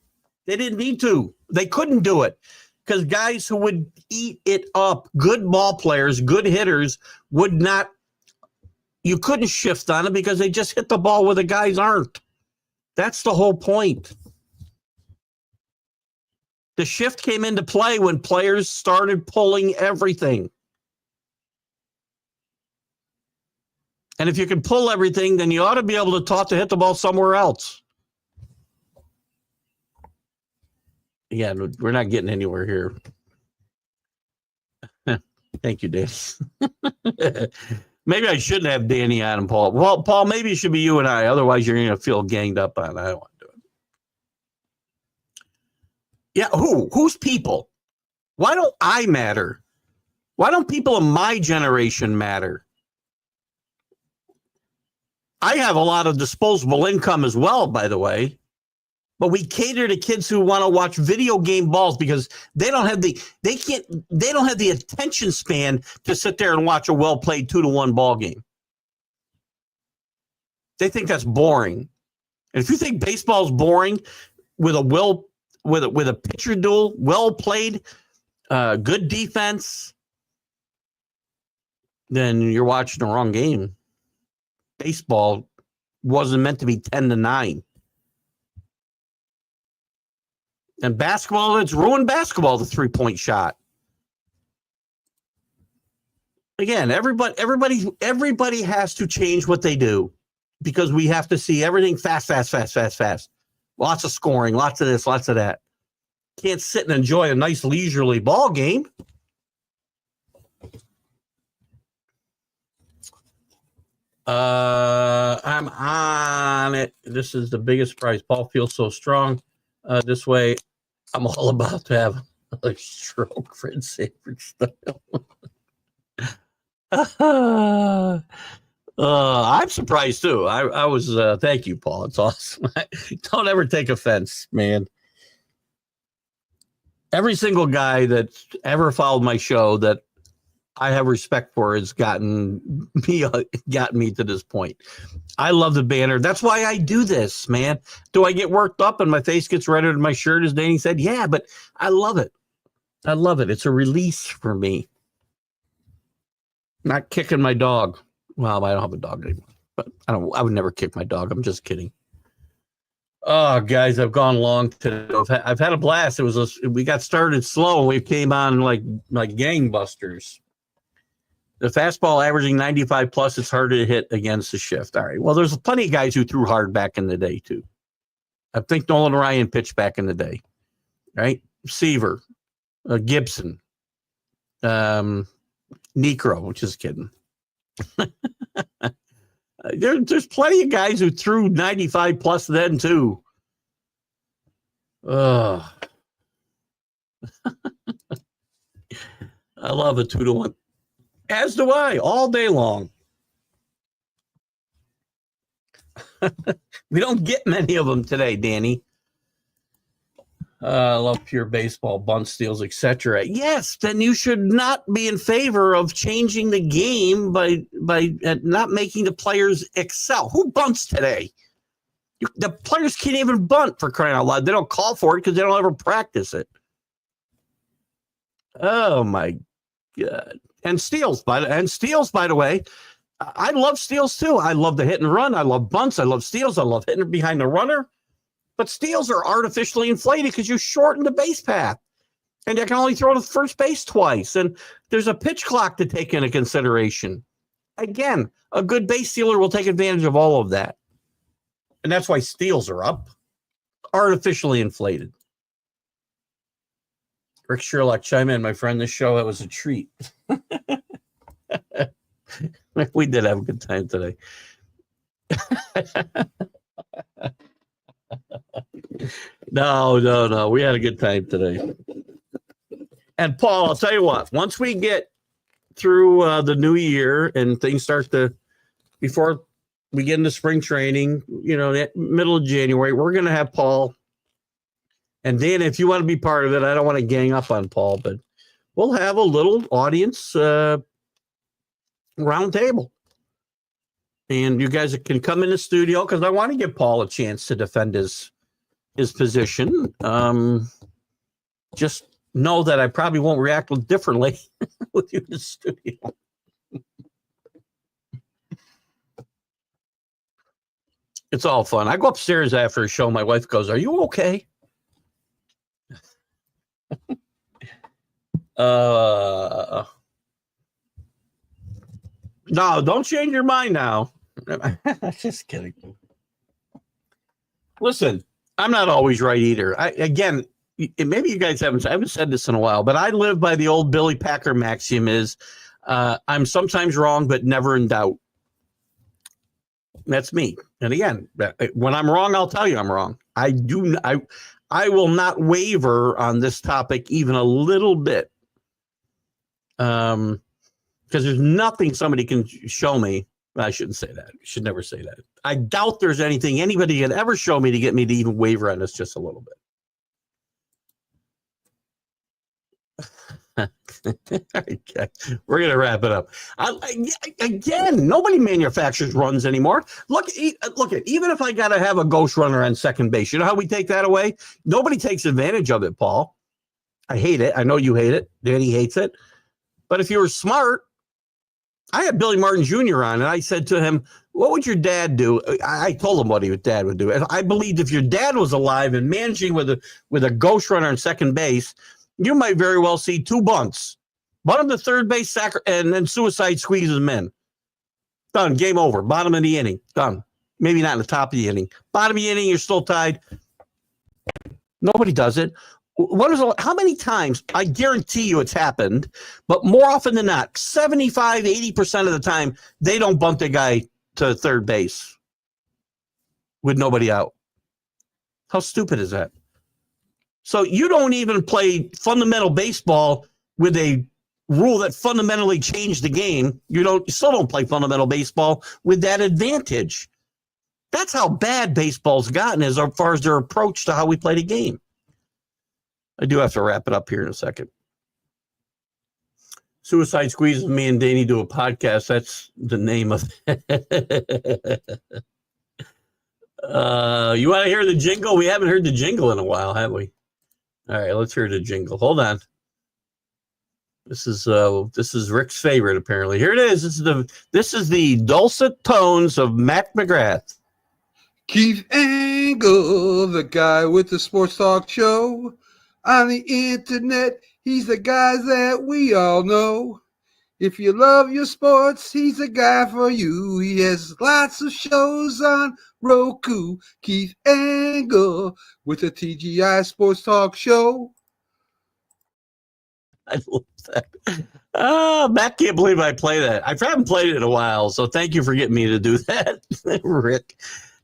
they didn't need to. They couldn't do it. Because guys who would eat it up, good ball players, good hitters, would not, you couldn't shift on it because they just hit the ball where the guys aren't. That's the whole point. The shift came into play when players started pulling everything. And if you can pull everything, then you ought to be able to taught to hit the ball somewhere else. Yeah, we're not getting anywhere here. Thank you, Danny. Maybe I shouldn't have Danny on and Paul. Well, Paul, maybe it should be you and I. Otherwise, you're going to feel ganged up on. I don't want to do it. Yeah, who's people? Why don't I matter? Why don't people in my generation matter? I have a lot of disposable income as well, by the way. But we cater to kids who want to watch video game balls because they don't have the attention span to sit there and watch a well-played 2-1 ball game. They think that's boring. And if you think baseball is boring with a pitcher duel, well played, good defense, then you're watching the wrong game. Baseball wasn't meant to be 10-9. And basketball, it's ruined basketball, the 3-point shot. Again, everybody has to change what they do because we have to see everything fast. Lots of scoring, lots of this, lots of that. Can't sit and enjoy a nice leisurely ball game. I'm on it. This is the biggest prize. Paul feels so strong. This way, I'm all about to have a stroke for Sanford style. I'm surprised too. I was. Thank you, Paul. It's awesome. Don't ever take offense, man. Every single guy that's ever followed my show that I have respect for has gotten me to this point. I love the banner. That's why I do this, man. Do I get worked up and my face gets redder than my shirt, as Danny said? Yeah, but I love it. I love it. It's a release for me. Not kicking my dog. Well, I don't have a dog anymore, but I would never kick my dog. I'm just kidding. Oh, guys, I've gone long today. I've had a blast. We got started slow and we came on like gangbusters. The fastball averaging 95 plus, it's harder to hit against the shift. All right. Well, there's plenty of guys who threw hard back in the day, too. I think Nolan Ryan pitched back in the day, right? Seaver, Gibson, Necro, just kidding. There's plenty of guys who threw 95 plus then, too. I love a 2-1. As do I, all day long. We don't get many of them today, Danny. I love pure baseball, bunt steals, etc. Yes, then you should not be in favor of changing the game by not making the players excel. Who bunts today? The players can't even bunt, for crying out loud. They don't call for it because they don't ever practice it. Oh my God! And steals, by the way, I love steals too. I love the hit and run. I love bunts. I love steals. I love hitting behind the runner. But steals are artificially inflated because you shorten the base path. And you can only throw to first base twice. And there's a pitch clock to take into consideration. Again, a good base stealer will take advantage of all of that. And that's why steals are up. Artificially inflated. Rick Sherlock, chime in, my friend. This show, it was a treat. We did have a good time today. No. We had a good time today. And Paul, I'll tell you what, once we get through the new year and things start before we get into spring training, middle of January, we're going to have Paul. And Dan, if you want to be part of it, I don't want to gang up on Paul, but we'll have a little audience round table. And you guys can come in the studio because I want to give Paul a chance to defend his position. Just know that I probably won't react differently with you in the studio. It's all fun. I go upstairs after a show. My wife goes, "Are you okay?" No, don't change your mind now. Just kidding. Listen, I'm not always right either. Again, maybe you guys I haven't said this in a while, but I live by the old Billy Packer maxim is I'm sometimes wrong, but never in doubt. That's me. And again, when I'm wrong, I'll tell you I'm wrong. I will not waver on this topic even a little bit. Because there's nothing somebody can show me. I shouldn't say that. I should never say that. I doubt there's anything anybody can ever show me to get me to even waver on this just a little bit. Okay. We're going to wrap it up. Again, nobody manufactures runs anymore. Look at even if I got to have a ghost runner on second base, you know how we take that away? Nobody takes advantage of it, Paul. I hate it. I know you hate it. Danny hates it. But if you were smart, I had Billy Martin Jr. on, and I said to him, what would your dad do? I told him what his dad would do. And I believed if your dad was alive and managing with a ghost runner on second base, you might very well see two bunts. Bunt him to third base, and then suicide squeezes him in. Done. Game over. Bottom of the inning. Done. Maybe not in the top of the inning. Bottom of the inning, you're still tied. Nobody does it. How many times? I guarantee you it's happened, but more often than not, 75, 80% of the time, they don't bunt the guy to third base with nobody out. How stupid is that? So you don't even play fundamental baseball with a rule that fundamentally changed the game. You still don't play fundamental baseball with that advantage. That's how bad baseball's gotten as far as their approach to how we play the game. I do have to wrap it up here in a second. Suicide Squeezes, me and Danny do a podcast. That's the name of it. You want to hear the jingle? We haven't heard the jingle in a while, have we? All right, let's hear the jingle. Hold on. This is Rick's favorite, apparently. Here it is. This is the dulcet tones of Mac McGrath. Keith Engle, the guy with the sports talk show. On the internet, he's the guy that we all know. If you love your sports, he's the guy for you. He has lots of shows on Roku. Keith Engle with the TGI Sports Talk Show. I love that. Matt can't believe I play that. I haven't played it in a while, so thank you for getting me to do that, Rick.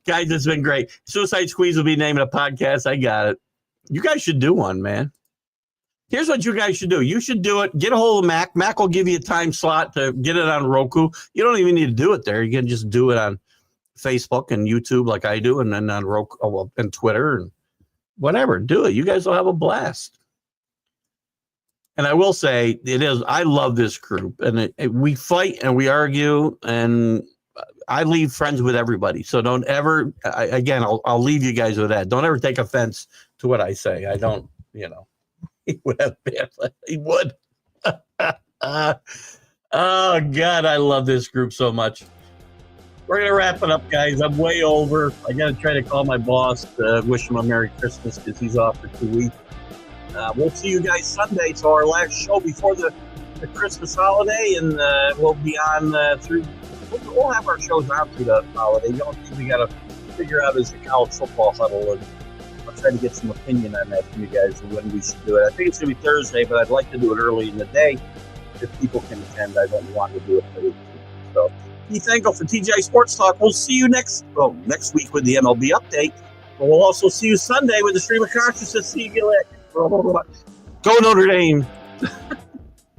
Guys, it's been great. Suicide Squeeze will be naming a podcast. I got it. You guys should do one, man. Here's what you guys should do. You should do it. Get a hold of Mac. Mac will give you a time slot to get it on Roku. You don't even need to do it there. You can just do it on Facebook and YouTube like I do, and then on Roku and Twitter and whatever. Do it. You guys will have a blast. And I will say, I love this group. And we fight and we argue, and I leave friends with everybody. So don't ever, I'll leave you guys with that. Don't ever take offense to what I say. I don't, he would have been, he would. Oh, God, I love this group so much. We're going to wrap it up, guys. I'm way over. I got to try to call my boss to wish him a Merry Christmas because he's off for 2 weeks. We'll see you guys Sunday. So our last show before the Christmas holiday, and we'll be on through. We'll have our shows on through the holiday. The only thing we got to figure out is the college football huddle, and I'll try to get some opinion on that from you guys and when we should do it. I think it's going to be Thursday, but I'd like to do it early in the day if people can attend. I don't want to do it late. So, Keith Engle for TGI Sports Talk. We'll see you next week with the MLB update. But we'll also see you Sunday with the Stream of Consciousness. See you later. Go Notre Dame.